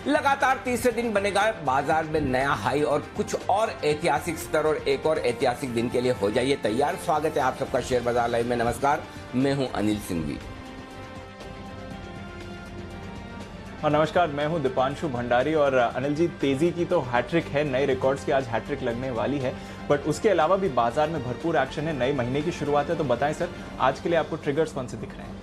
लगातार तीसरे दिन बनेगा बाजार में नया हाई और कुछ और ऐतिहासिक स्तर और एक और ऐतिहासिक दिन के लिए हो जाइए तैयार। स्वागत है आप सबका शेयर बाजार लाइव में। नमस्कार, मैं हूं अनिल सिंघवी। और नमस्कार, मैं हूं दीपांशु भंडारी। और अनिल जी, तेजी की तो हैट्रिक है, नए रिकॉर्ड्स की आज हैट्रिक लगने वाली है, बट उसके अलावा भी बाजार में भरपूर एक्शन है। नए महीने की शुरुआत है, तो बताएं सर, आज के लिए आपको ट्रिगर्स कौन से दिख रहे हैं?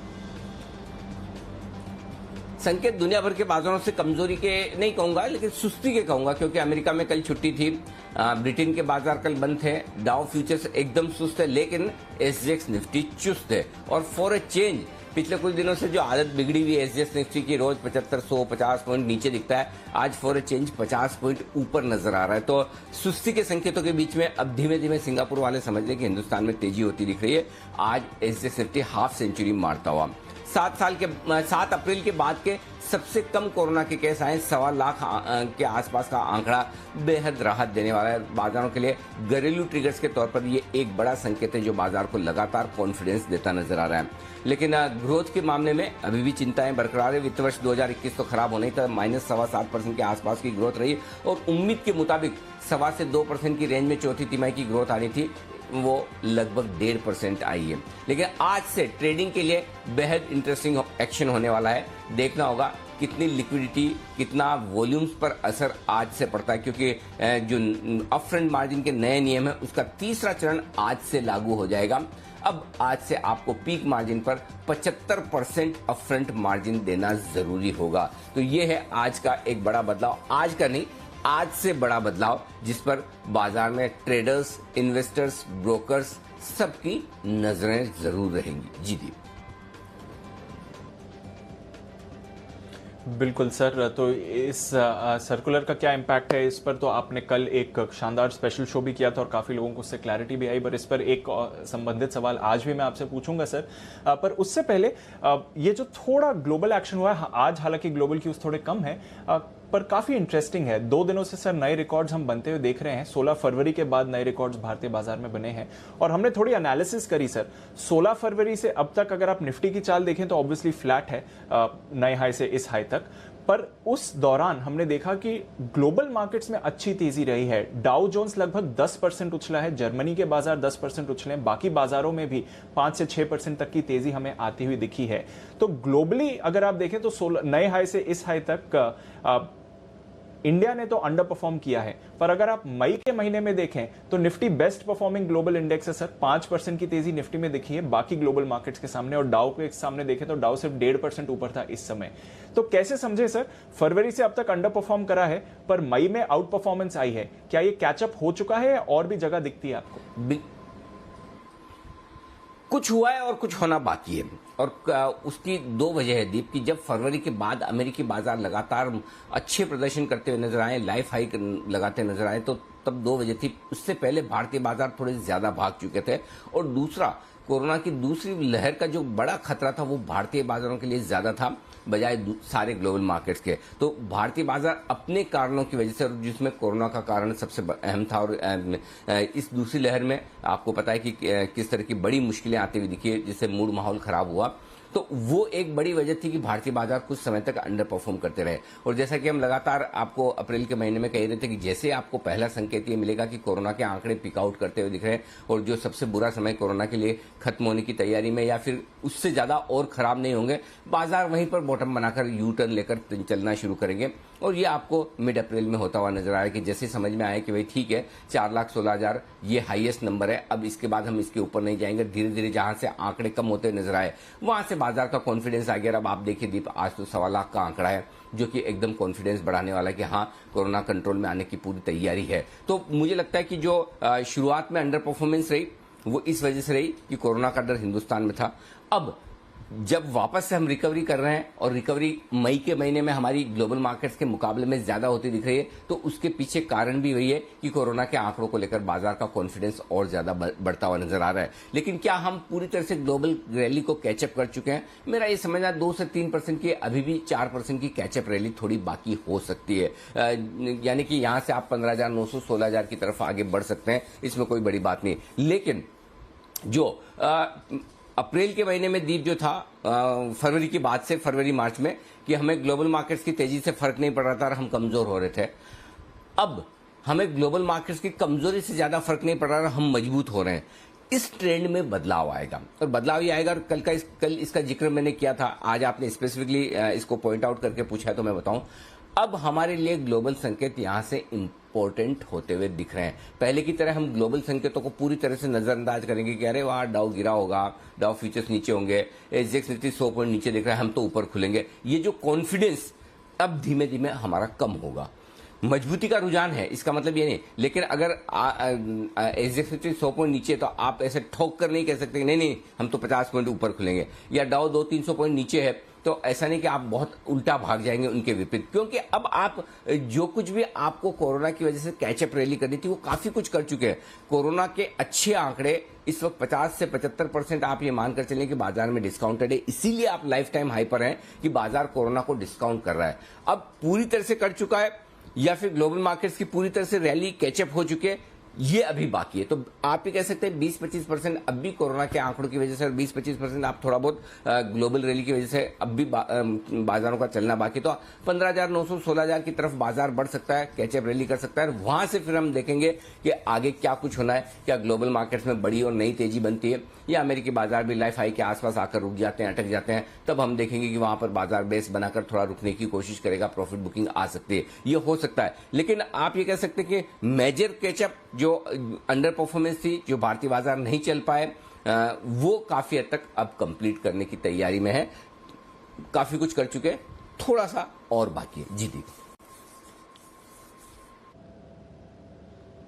संकेत दुनिया भर के बाजारों से कमजोरी के नहीं कहूंगा, लेकिन सुस्ती के कहूंगा, क्योंकि अमेरिका में कल छुट्टी थी, ब्रिटेन के बाजार कल बंद थे, डाउ फ्यूचर्स एकदम सुस्त है, लेकिन एसजीएक्स निफ्टी चुस्त है। और फॉर ए चेंज पिछले कुछ दिनों से जो आदत बिगड़ी हुई है एसजीएक्स निफ्टी की, रोज 75-150 पॉइंट नीचे दिखता है, आज फॉर ए चेंज 50 पॉइंट ऊपर नजर आ रहा है। तो सुस्ती के संकेतों के बीच में अब धीमे धीमे सिंगापुर वाले समझ लें कि हिंदुस्तान में तेजी होती दिख रही है। आज एसजीएक्स निफ्टी हाफ सेंचुरी मारता हुआ। 7 अप्रैल के बाद के सबसे कम कोरोना के केस आए, 1.25 लाख के आसपास का आंकड़ा बेहद राहत देने वाला है बाजारों के लिए। घरेलू ट्रिगर्स के तौर पर ये एक बड़ा संकेत है जो बाजार को लगातार कॉन्फिडेंस देता नजर आ रहा है। लेकिन ग्रोथ के मामले में अभी भी चिंताएं बरकरार है। वित्त वर्ष 2021 तो खराब होने था, -7.25% के आसपास की ग्रोथ रही और उम्मीद के मुताबिक 1.25 से 2% की रेंज में चौथी तिमाही की ग्रोथ आनी थी, वो लगभग 1.5% आई है। लेकिन आज से ट्रेडिंग के लिए बेहद इंटरेस्टिंग एक्शन होने वाला है। देखना होगा कितनी लिक्विडिटी, कितना वॉल्यूम्स पर असर आज से पड़ता है, क्योंकि जो अपफ्रंट मार्जिन के नए नियम है उसका तीसरा चरण आज से लागू हो जाएगा। अब आज से आपको पीक मार्जिन पर 75% अपफ्रंट मार्जिन देना जरूरी होगा। तो ये है आज का एक बड़ा बदलाव, आज का नहीं, आज से बड़ा बदलाव, जिस पर बाजार में ट्रेडर्स, इन्वेस्टर्स, ब्रोकर्स सबकी नजरें जरूर रहेंगी। जी दी। बिल्कुल सर, तो इस सर्कुलर का क्या इम्पैक्ट है इस पर? तो आपने कल एक शानदार स्पेशल शो भी किया था और काफ़ी लोगों को उससे क्लैरिटी भी आई, पर इस पर एक संबंधित सवाल आज भी मैं आपसे पूछूंगा सर। पर उससे पहले ये जो थोड़ा ग्लोबल एक्शन हुआ है आज, हालांकि ग्लोबल क्यूज थोड़े कम है, पर काफी इंटरेस्टिंग है। 2 दिनों से सर नए रिकॉर्ड्स हम बनते हुए देख रहे हैं। 16 फरवरी के बाद नए रिकॉर्ड्स भारतीय बाजार में बने हैं और हमने थोड़ी एनालिसिस करी सर। 16 फरवरी से अब तक अगर आप निफ्टी की चाल देखें तो ऑब्वियसली फ्लैट है नए हाई से इस हाई तक, पर उस दौरान हमने देखा कि ग्लोबल मार्केट्स में अच्छी तेजी रही है। डाउ जोन्स लगभग 10% उछला है, जर्मनी के बाजार 10% उछले हैं, बाकी बाजारों में भी 5 से 6% तक की तेजी हमें आती हुई दिखी है। तो ग्लोबली अगर आप देखें तो 16 नए हाई से इस हाई तक इंडिया ने तो अंडर परफॉर्म किया है, पर अगर आप मई के महीने में देखें तो Nifty best performing global index है सर। 5% की तेजी निफ्टी में दिखी है बाकी ग्लोबल मार्केट्स के सामने, और डाउ के सामने देखें तो डाउ सिर्फ 1.5% ऊपर था इस समय। तो कैसे समझे सर, फरवरी से अब तक अंडर परफॉर्म करा है पर मई में आउट परफॉर्मेंस आई है, क्या ये कैचअप हो चुका है और भी जगह दिखती है आपको? कुछ हुआ है और कुछ होना बाकी है, और उसकी 2 वजह है दीप की। जब फरवरी के बाद अमेरिकी बाजार लगातार अच्छे प्रदर्शन करते हुए नजर आए, लाइफ हाई लगाते नजर आए, तो तब 2 वजह थी। उससे पहले भारतीय बाजार थोड़े ज्यादा भाग चुके थे, और दूसरा कोरोना की दूसरी लहर का जो बड़ा खतरा था वो भारतीय बाजारों के लिए ज्यादा था बजाय सारे ग्लोबल मार्केट्स के। तो भारतीय बाजार अपने कारणों की वजह से, जिसमें कोरोना का कारण सबसे अहम था, और इस दूसरी लहर में आपको पता है कि किस तरह की बड़ी मुश्किलें आती हुई दिखी, जिससे मूड माहौल खराब हुआ, तो वो एक बड़ी वजह थी कि भारतीय बाजार कुछ समय तक अंडर परफॉर्म करते रहे। और जैसा कि हम लगातार आपको अप्रैल के महीने में कह रहे थे कि जैसे आपको पहला संकेत ये मिलेगा कि कोरोना के आंकड़े पिक आउट करते हुए दिख रहे हैं, और जो सबसे बुरा समय कोरोना के लिए खत्म होने की तैयारी में या फिर उससे ज्यादा और खराब नहीं होंगे, बाजार वहीं पर बॉटम बनाकर यू टर्न लेकर चलना शुरू करेंगे। और ये आपको मिड अप्रैल में होता हुआ नजर आया कि जैसे समझ में आया कि भाई ठीक है, 4,16,000 ये हाईएस्ट नंबर है, अब इसके बाद हम इसके ऊपर नहीं जाएंगे। धीरे धीरे जहां से आंकड़े कम होते नजर आए वहां से बाजार का कॉन्फिडेंस आ गया। अब आप देखिए दीप, आज तो 1.25 लाख का आंकड़ा है, जो कि एकदम कॉन्फिडेंस बढ़ाने वाला है कि हाँ, कोरोना कंट्रोल में आने की पूरी तैयारी है। तो मुझे लगता है कि जो शुरुआत में अंडर परफॉर्मेंस रही वो इस वजह से रही कि कोरोना का डर हिंदुस्तान में था। अब जब वापस से हम रिकवरी कर रहे हैं, और रिकवरी मई के महीने में हमारी ग्लोबल मार्केट्स के मुकाबले में ज्यादा होती दिख रही है, तो उसके पीछे कारण भी वही है कि कोरोना के आंकड़ों को लेकर बाजार का कॉन्फिडेंस और ज्यादा बढ़ता हुआ नजर आ रहा है। लेकिन क्या हम पूरी तरह से ग्लोबल रैली को कैचअप कर चुके हैं? मेरा ये समझना 2 से 3% की, अभी भी 4% की कैचअप रैली थोड़ी बाकी हो सकती है। यानी कि यहां से आप 15,900 16,000 की तरफ आगे बढ़ सकते हैं, इसमें कोई बड़ी बात नहीं। लेकिन जो अप्रैल के महीने में दीप जो था फरवरी के बाद से फरवरी मार्च में कि हमें ग्लोबल मार्केट्स की तेजी से फर्क नहीं पड़ रहा था और हम कमजोर हो रहे थे। अब हमें ग्लोबल मार्केट्स की कमजोरी से ज्यादा फर्क नहीं पड़ रहा, हम मजबूत हो रहे हैं। इस ट्रेंड में बदलाव आएगा और बदलाव ये आएगा। और कल इसका जिक्र मैंने किया था, आज आपने स्पेसिफिकली इसको पॉइंट आउट करके पूछा है तो मैं बताऊं। अब हमारे लिए ग्लोबल संकेत यहां से इंपॉर्टेंट होते हुए दिख रहे हैं। पहले की तरह हम ग्लोबल संकेतों को पूरी तरह से नजरअंदाज करेंगे कि अरे वहां डाउ गिरा होगा, डाउ फ्यूचर्स नीचे होंगे, एसजेक्स निफ्टी 100 पॉइंट नीचे दिख रहा है, हम तो ऊपर खुलेंगे। ये जो कॉन्फिडेंस अब धीमे धीमे हमारा कम होगा। मजबूती का रुझान है, इसका मतलब ये नहीं। लेकिन अगर एसजेक्स निफ्टी 100 पॉइंट नीचे तो आप ऐसे ठोक कर नहीं कह सकते नहीं हम तो 50 पॉइंट ऊपर खुलेंगे, या डाउ 200-300 पॉइंट नीचे है तो ऐसा नहीं कि आप बहुत उल्टा भाग जाएंगे उनके विपरीत। क्योंकि अब आप जो कुछ भी आपको कोरोना की वजह से कैचअप रैली करनी थी वो काफी कुछ कर चुके हैं। कोरोना के अच्छे आंकड़े इस वक्त 50 से 75% आप ये मानकर चलें कि बाजार में डिस्काउंटेड है, इसीलिए आप लाइफ टाइम हाई पर हैं कि बाजार कोरोना को डिस्काउंट कर रहा है। अब पूरी तरह से कर चुका है या फिर ग्लोबल मार्केट्स की पूरी तरह से रैली कैचअप हो चुके हैं, ये अभी बाकी है। तो आप ये कह सकते हैं 20-25% अब भी कोरोना के आंकड़ों की वजह से और 20-25% आप थोड़ा बहुत ग्लोबल रैली की वजह से अब भी बाजारों का चलना बाकी। तो 15,900 16,000 की तरफ बाजार बढ़ सकता है, कैचअप रैली कर सकता है। वहां से फिर हम देखेंगे कि आगे क्या कुछ होना है। क्या ग्लोबल मार्केट्स में बड़ी और नई तेजी बनती है या अमेरिकी बाजार भी लाइफ हाई के आसपास आकर रुक जाते हैं, अटक जाते हैं, तब हम देखेंगे कि वहां पर बाजार बेस बनाकर थोड़ा रुकने की कोशिश करेगा, प्रॉफिट बुकिंग आ सकती है, ये हो सकता है। लेकिन आप ये कह सकते हैं कि मेजर कैचअप जो अंडर परफॉर्मेंस थी, जो भारतीय बाजार नहीं चल पाए, वो काफी हद तक अब कंप्लीट करने की तैयारी में है। काफी कुछ कर चुके हैं, थोड़ा सा और बाकी है। जी दीप।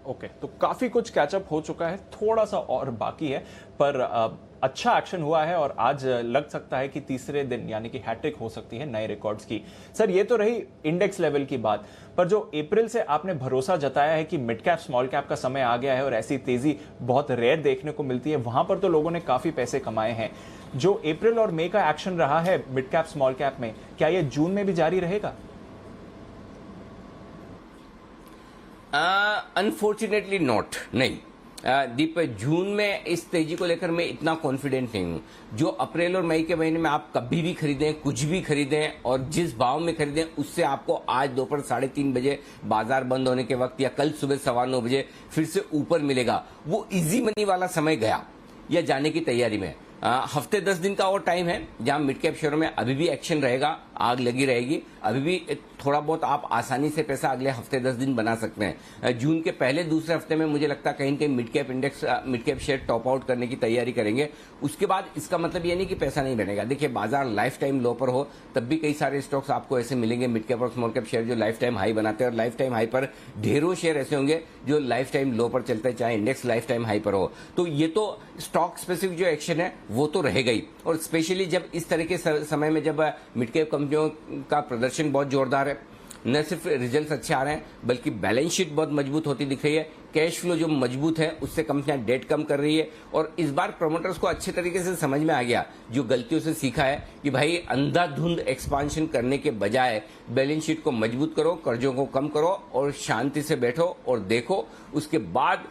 ओके, तो काफी कुछ कैचअप हो चुका है, थोड़ा सा और बाकी है, पर अच्छा एक्शन हुआ है और आज लग सकता है कि तीसरे दिन यानी कि हैट्रिक हो सकती है नए रिकॉर्ड्स की। सर, ये तो रही इंडेक्स लेवल की बात, पर जो अप्रैल से आपने भरोसा जताया है कि मिड कैप स्मॉल कैप का समय आ गया है और ऐसी तेजी बहुत रेयर देखने को मिलती है, वहां पर तो लोगों ने काफी पैसे कमाए हैं। जो अप्रैल और मई का एक्शन रहा है मिड कैप स्मॉल कैप में, क्या ये जून में भी जारी रहेगा? अनफॉर्चुनेटली नॉट, नहीं। दीप, जून में इस तेजी को लेकर मैं इतना कॉन्फिडेंट नहीं हूं। जो अप्रैल और मई के महीने में आप कभी भी खरीदें, कुछ भी खरीदें और जिस भाव में खरीदें, उससे आपको आज दोपहर 3:30 बजे बाजार बंद होने के वक्त या कल सुबह 9:15 बजे फिर से ऊपर मिलेगा। वो इजी मनी वाला समय गया या जाने की तैयारी में। हफ्ते 10 दिन का और टाइम है जहां मिड कैप शेयरों में अभी भी एक्शन रहेगा, आग लगी रहेगी। अभी भी थोड़ा बहुत आप आसानी से पैसा अगले हफ्ते 10 दिन बना सकते हैं। जून के पहले दूसरे हफ्ते में मुझे लगता है कहीं कहीं mid cap index, mid cap share top out करने की तैयारी करेंगे। उसके बाद इसका मतलब ये नहीं कि पैसा नहीं बनेगा। देखिए, बाजार लाइफ टाइम लो पर हो तब भी कई सारे स्टॉक्स आपको ऐसे मिलेंगे मिड कैप और स्मॉल कैप शेयर जो लाइफ टाइम हाई बनाते हैं, और लाइफ टाइम हाई पर ढेरों शेयर ऐसे होंगे जो लाइफ टाइम लो पर चलते हैं, चाहे इंडेक्स लाइफ टाइम हाई पर हो। तो ये तो स्टॉक स्पेसिफिक जो एक्शन है वो तो रहेगा ही। और स्पेशली जब इस तरह के समय में जब मिड कैप कंपनियों का प्रदर्शन बहुत जोरदार है, न सिर्फ रिजल्ट्स अच्छे आ रहे हैं बल्कि बैलेंस शीट बहुत मजबूत होती दिख रही है, कैश फ्लो जो मजबूत है उससे कंपनियां डेट कम कर रही है। और इस बार प्रमोटर्स को अच्छे तरीके से समझ में आ गया, जो गलतियों से सीखा है, कि भाई अंधाधुंध एक्सपांशन करने के बजाय बैलेंस शीट को मजबूत करो, कर्जों को कम करो और शांति से बैठो और देखो, उसके बाद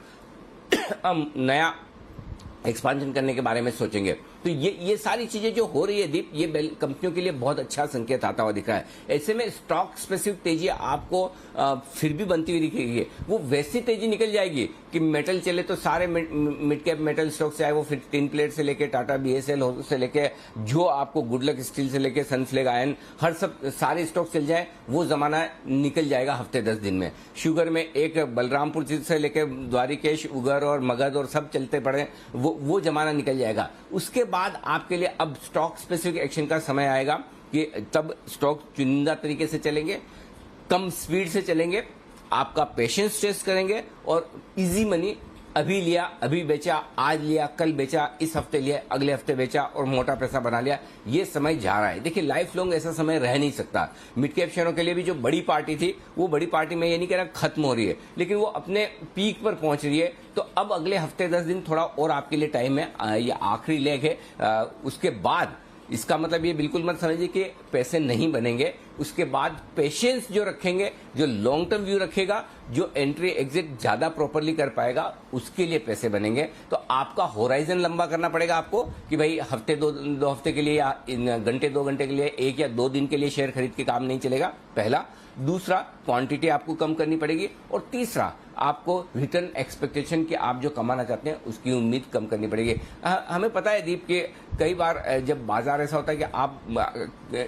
हम नया एक्सपांशन करने के बारे में सोचेंगे। तो ये सारी चीजें जो हो रही है दीप, ये कंपनियों के लिए बहुत अच्छा संकेत आता हुआ दिख रहा है। ऐसे में स्टॉक स्पेसिफिक तेजी आपको फिर भी बनती हुई दिखेगी। वो वैसी तेजी निकल जाएगी कि मेटल चले तो सारे मिड कैप मेटल स्टॉक, चाहे वो फिर टिन प्लेट से लेके टाटा बीएसएल से लेके जो आपको गुडलक स्टील से लेके सनफ्लेग आयन, हर सब सारे स्टॉक चल जाए, वो जमाना निकल जाएगा हफ्ते 10 दिन में। शुगर में एक बलरामपुर से लेकर द्वारिकेश, उगर और मगध और सब चलते पड़े, वो जमाना निकल जाएगा। उसके बाद आपके लिए अब स्टॉक स्पेसिफिक एक्शन का समय आएगा कि तब स्टॉक चुनिंदा तरीके से चलेंगे, कम स्पीड से चलेंगे, आपका पेशेंस टेस्ट करेंगे और इजी मनी अभी लिया, अभी बेचा, आज लिया, कल बेचा, इस हफ्ते लिया, अगले हफ्ते बेचा और मोटा पैसा बना लिया, ये समय जा रहा है। देखिए, लाइफ लॉन्ग ऐसा समय रह नहीं सकता। मिड कैप शेयरों के लिए भी जो बड़ी पार्टी थी, वो बड़ी पार्टी में ये नहीं कह रहा खत्म हो रही है, लेकिन वो अपने पीक पर पहुंच रही है। तो अब अगले हफ्ते 10 दिन थोड़ा और आपके लिए टाइम है, ये आखिरी लेग है। उसके बाद इसका मतलब ये बिल्कुल मत समझिए कि पैसे नहीं बनेंगे। उसके बाद पेशेंस जो रखेंगे, जो लॉन्ग टर्म व्यू रखेगा, जो एंट्री एग्जिट ज्यादा प्रॉपरली कर पाएगा, उसके लिए पैसे बनेंगे। तो आपका होराइजन लंबा करना पड़ेगा आपको कि भाई हफ्ते दो हफ्ते के लिए या घंटे 2 घंटे के लिए, 1 या 2 दिन के लिए शेयर खरीद के काम नहीं चलेगा, पहला। दूसरा, क्वांटिटी आपको कम करनी पड़ेगी। और तीसरा, आपको रिटर्न एक्सपेक्टेशन कि आप जो कमाना चाहते हैं उसकी उम्मीद कम करनी पड़ेगी। हमें पता है दीप कि कई बार जब बाजार ऐसा होता है कि आप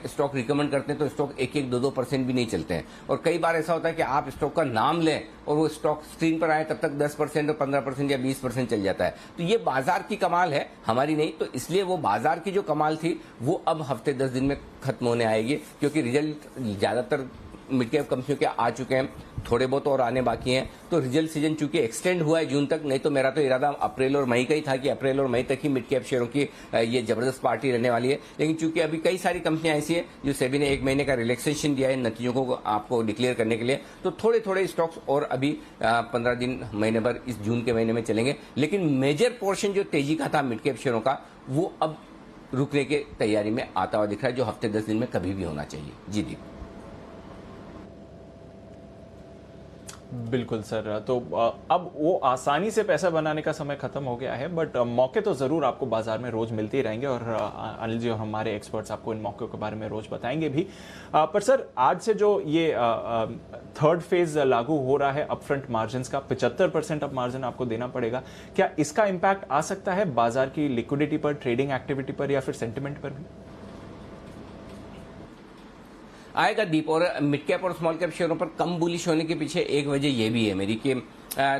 स्टॉक रिकमेंड करते हैं तो स्टॉक 1-1, 2-2% भी नहीं चलते हैं। और कई बार ऐसा होता है कि आप स्टॉक का नाम लें और वो स्टॉक स्क्रीन पर आए तब तक 10% और 15% या 20% चल जाता है। तो ये बाजार की कमाल है, हमारी नहीं। तो इसलिए वो बाजार की जो कमाल थी वो अब हफ्ते 10 दिन में खत्म होने आएगी, क्योंकि रिजल्ट ज्यादातर मिड कैप कंपनियों के आ चुके हैं, थोड़े बहुत और आने बाकी हैं। तो रिजल्ट सीजन चूंकि एक्सटेंड हुआ है जून तक, नहीं तो मेरा तो इरादा अप्रैल और मई का ही था कि अप्रैल और मई तक ही मिड कैप शेयरों की ये जबरदस्त पार्टी रहने वाली है। लेकिन चूंकि अभी कई सारी कंपनियां ऐसी है जो सेबी ने 1 महीने का रिलैक्सेशन दिया है नतीजों को आपको डिक्लेयर करने के लिए, तो थोड़े थोड़े स्टॉक्स और अभी 15 दिन, महीने भर इस जून के महीने में चलेंगे। लेकिन मेजर पोर्शन जो तेजी का था मिड कैप शेयरों का, वो अब रुकने की तैयारी में आता हुआ दिख रहा है, जो हफ्ते 10 दिन में कभी भी होना चाहिए। जी दीप। बिल्कुल सर। तो अब वो आसानी से पैसा बनाने का समय खत्म हो गया है, बट मौके तो ज़रूर आपको बाजार में रोज़ मिलते ही रहेंगे और अनिल जी और हमारे एक्सपर्ट्स आपको इन मौक़ों के बारे में रोज़ बताएंगे भी। पर सर, आज से जो ये थर्ड फेज लागू हो रहा है अपफ्रंट मार्जिन का, 75% अब मार्जिन आपको देना पड़ेगा, क्या इसका इम्पैक्ट आ सकता है बाजार की लिक्विडिटी पर, ट्रेडिंग एक्टिविटी पर या फिर सेंटिमेंट पर भी? आएगा दीप। और मिड कैप और स्मॉल कैप शेयरों पर कम बुलिश होने के पीछे एक वजह यह भी है मेरी कि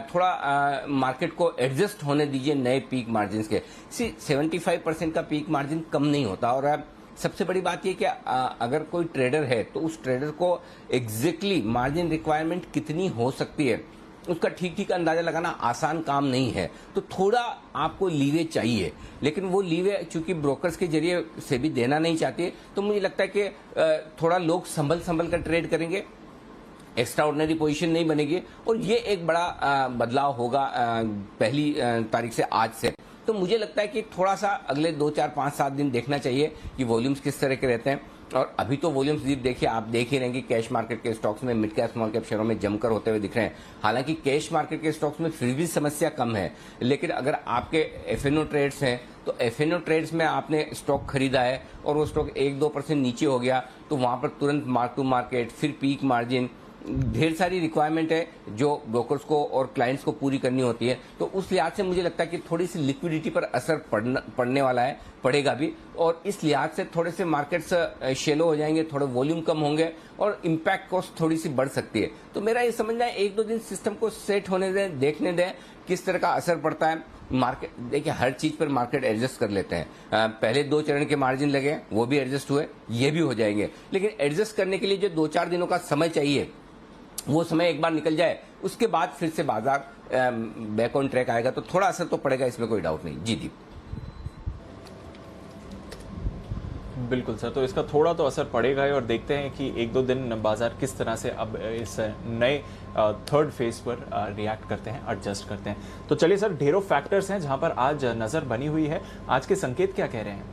थोड़ा मार्केट को एडजस्ट होने दीजिए नए पीक मार्जिन के। 75% का पीक मार्जिन कम नहीं होता। और सबसे बड़ी बात यह कि अगर कोई ट्रेडर है तो उस ट्रेडर को एग्जैक्टली मार्जिन रिक्वायरमेंट कितनी हो सकती है उसका ठीक ठीक अंदाजा लगाना आसान काम नहीं है। तो थोड़ा आपको लीवे चाहिए, लेकिन वो लीवे चूंकि ब्रोकर्स के जरिए से भी देना नहीं चाहते, तो मुझे लगता है कि थोड़ा लोग संभल कर ट्रेड करेंगे, एक्स्ट्रा ऑर्डिनरी पोजिशन नहीं बनेगी। और ये एक बड़ा बदलाव होगा पहली तारीख से, आज से। तो मुझे लगता है कि थोड़ा सा अगले 2, 4, 5, 7 दिन देखना चाहिए कि वॉल्यूम्स किस तरह के रहते हैं। और अभी तो वॉल्यूम्स देखिए, आप देख ही रहे हैं कि कैश मार्केट के स्टॉक्स में, मिड कैप स्मॉल कैप शेयरों में जमकर होते हुए दिख रहे हैं। हालांकि कैश मार्केट के स्टॉक्स में फिर भी समस्या कम है, लेकिन अगर आपके एफएनओ ट्रेड्स हैं तो एफएनओ ट्रेड्स में आपने स्टॉक खरीदा है और वो स्टॉक 1-2% नीचे हो गया, तो वहां पर तुरंत मार्क टू मार्केट, फिर पीक मार्जिन, ढेर सारी रिक्वायरमेंट है जो ब्रोकर्स को और क्लाइंट्स को पूरी करनी होती है। तो उस लिहाज से मुझे लगता है कि थोड़ी सी लिक्विडिटी पर असर पड़ने वाला है, पड़ेगा भी। और इस लिहाज से थोड़े से मार्केट्स शेलो हो जाएंगे, थोड़े वॉल्यूम कम होंगे और इम्पैक्ट कॉस्ट थोड़ी सी बढ़ सकती है। तो मेरा ये समझना है 1-2 दिन सिस्टम को सेट होने दें, देखने दें किस तरह का असर पड़ता है। मार्केट देखिए, हर चीज पर मार्केट एडजस्ट कर लेते हैं। पहले 2 चरण के मार्जिन लगे, वो भी एडजस्ट हुए, ये भी हो जाएंगे। लेकिन एडजस्ट करने के लिए जो 2-4 दिनों का समय चाहिए, वो समय एक बार निकल जाए, उसके बाद फिर से बाजार बैक ऑन ट्रैक आएगा। तो थोड़ा असर तो पड़ेगा, इसमें कोई डाउट नहीं। जी दीप। बिल्कुल सर, तो इसका थोड़ा तो असर पड़ेगा ही, और देखते हैं कि 1-2 दिन बाजार किस तरह से अब इस नए थर्ड फेज पर रिएक्ट करते हैं, एडजस्ट करते हैं। तो चलिए सर, ढेरों फैक्टर्स हैं जहां पर आज नजर बनी हुई है। आज के संकेत क्या कह रहे हैं?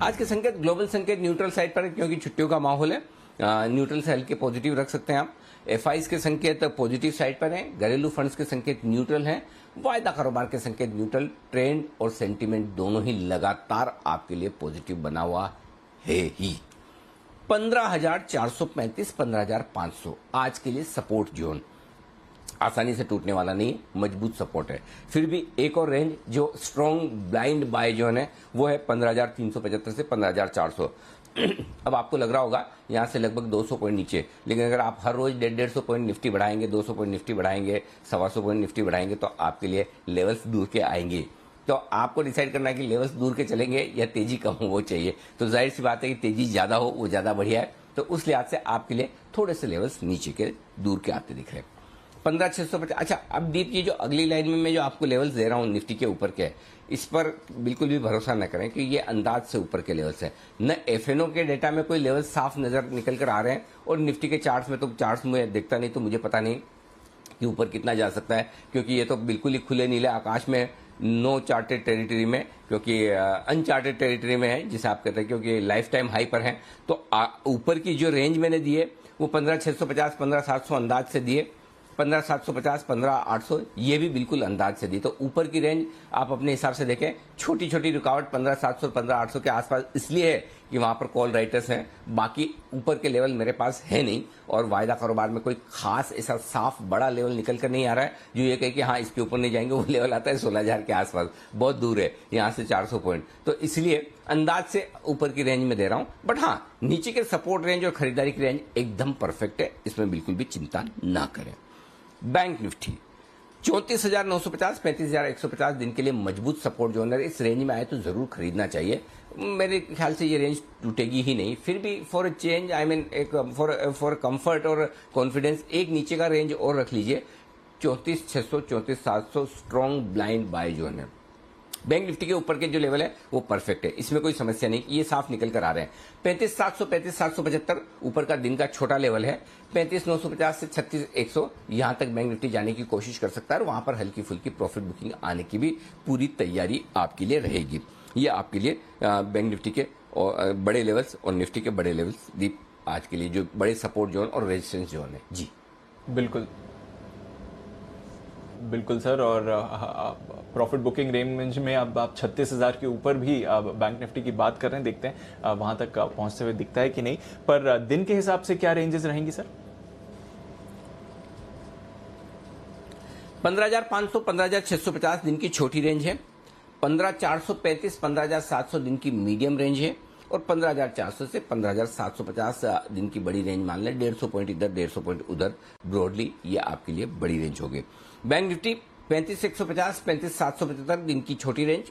आज के संकेत, ग्लोबल संकेत न्यूट्रल साइड पर है, क्योंकि छुट्टियों का माहौल है। न्यूट्रल से हल्के पॉजिटिव रख सकते हैं आप। एफआईज के संकेत पॉजिटिव साइड पर हैं, घरेलू फंड्स के संकेत न्यूट्रल हैं, वायदा कारोबार के संकेत न्यूट्रल। ट्रेंड और सेंटीमेंट दोनों ही लगातार आपके लिए पॉजिटिव बना हुआ है ही। 15,435, 15,500 आज के लिए सपोर्ट जोन, आसानी से टूटने वाला नहीं, मजबूत सपोर्ट है। फिर भी एक और रेंज जो स्ट्रॉन्ग ब्लाइंड बाय जोन है वो है 15,375 से 15,400। अब आपको लग रहा होगा यहां से लगभग 200 पॉइंट नीचे, लेकिन अगर आप हर रोज 150 पॉइंट निफ्टी बढ़ाएंगे, 200 पॉइंट निफ्टी बढ़ाएंगे, 125 पॉइंट निफ्टी बढ़ाएंगे, तो आपके लिए लेवल्स दूर के आएंगे। तो आपको डिसाइड करना है कि लेवल्स दूर के चलेंगे या तेजी कम हो, वो चाहिए। तो जाहिर सी बात है कि तेजी ज्यादा हो वो ज्यादा बढ़िया है। तो उस लिहाज से आपके लिए थोड़े से लेवल्स नीचे के दूर के आते दिख रहे हैं। 15,650। अच्छा, अब दीप ये जो अगली लाइन में मैं जो आपको लेवल्स दे रहा हूं निफ्टी के ऊपर के, इस पर बिल्कुल भी भरोसा न करें कि ये अंदाज से ऊपर के लेवल्स हैं। न एफएनओ के डेटा में कोई लेवल साफ नजर निकल कर आ रहे हैं, और निफ्टी के चार्ट्स में तो चार्ट्स मुझे दिखता नहीं, तो मुझे पता नहीं कि ऊपर कितना जा सकता है, क्योंकि ये तो बिल्कुल ही खुले नीले आकाश में नो चार्टेड टेरिटरी में, क्योंकि अनचार्टेड टेरिटरी में है जिसे आप कहते हैं, क्योंकि लाइफ टाइम हाई पर है। तो ऊपर की जो रेंज मैंने दी है वो 15,650 15,700 अंदाज से दिए, 15,750 15,800 ये भी बिल्कुल अंदाज से दी। तो ऊपर की रेंज आप अपने हिसाब से देखें, छोटी छोटी रुकावट 15,700 15,800 के आसपास इसलिए है कि वहां पर कॉल राइटर्स हैं, बाकी ऊपर के लेवल मेरे पास है नहीं। और वायदा कारोबार में कोई खास ऐसा साफ बड़ा लेवल निकल कर नहीं आ रहा है जो ये कहे कि हाँ इसके ऊपर नहीं जाएंगे। वो लेवल आता है 16,000 के आसपास, बहुत दूर है यहाँ से 400 पॉइंट। तो इसलिए अंदाज से ऊपर की रेंज में दे रहा हूं, बट हाँ नीचे के सपोर्ट रेंज और खरीदारी की रेंज एकदम परफेक्ट है, इसमें बिल्कुल भी चिंता ना करें। बैंक निफ्टी 34,950 35,150 दिन के लिए मजबूत सपोर्ट जोन है। इस रेंज में आए तो जरूर खरीदना चाहिए। मेरे ख्याल से ये रेंज टूटेगी ही नहीं। फिर भी फॉर चेंज आई मीन एक फॉर कंफर्ट और कॉन्फिडेंस एक नीचे का रेंज और रख लीजिए। 34,600 34,700 स्ट्रॉन्ग ब्लाइंड बाय जोन है। बैंक निफ्टी के ऊपर के जो लेवल है वो परफेक्ट है, इसमें कोई समस्या नहीं, ये साफ निकल कर आ रहे हैं। 35,700 35,775 ऊपर का दिन का छोटा लेवल है। 35,950 से 36,100 यहां तक बैंक निफ्टी जाने की कोशिश कर सकता है और वहां पर हल्की फुल्की प्रॉफिट बुकिंग आने की भी पूरी तैयारी आपके लिए रहेगी। ये आपके लिए बैंक निफ्टी के बड़े लेवल्स और निफ्टी के बड़े लेवल्स दीप आज के लिए जो बड़े सपोर्ट जोन और रेजिस्टेंस जोन है। जी बिल्कुल बिल्कुल सर। और प्रॉफिट बुकिंग रेंज में अब आप 36,000 के ऊपर भी बैंक निफ्टी की बात कर रहे हैं, देखते हैं वहां तक पहुंचते हुए दिखता है कि नहीं। पर दिन के हिसाब से क्या रेंजेस रहेंगी सर? 15,500 15,650 दिन की छोटी रेंज है। 15,435 15,700 दिन की मीडियम रेंज है और 15,400 से 15,750 दिन की बड़ी रेंज मान लें। 150 पॉइंट इधर 150 पॉइंट उधर, ब्रॉडली ये आपके लिए बड़ी रेंज होगी। बैंक निफ्टी 35,150 35,775 दिन की छोटी रेंज,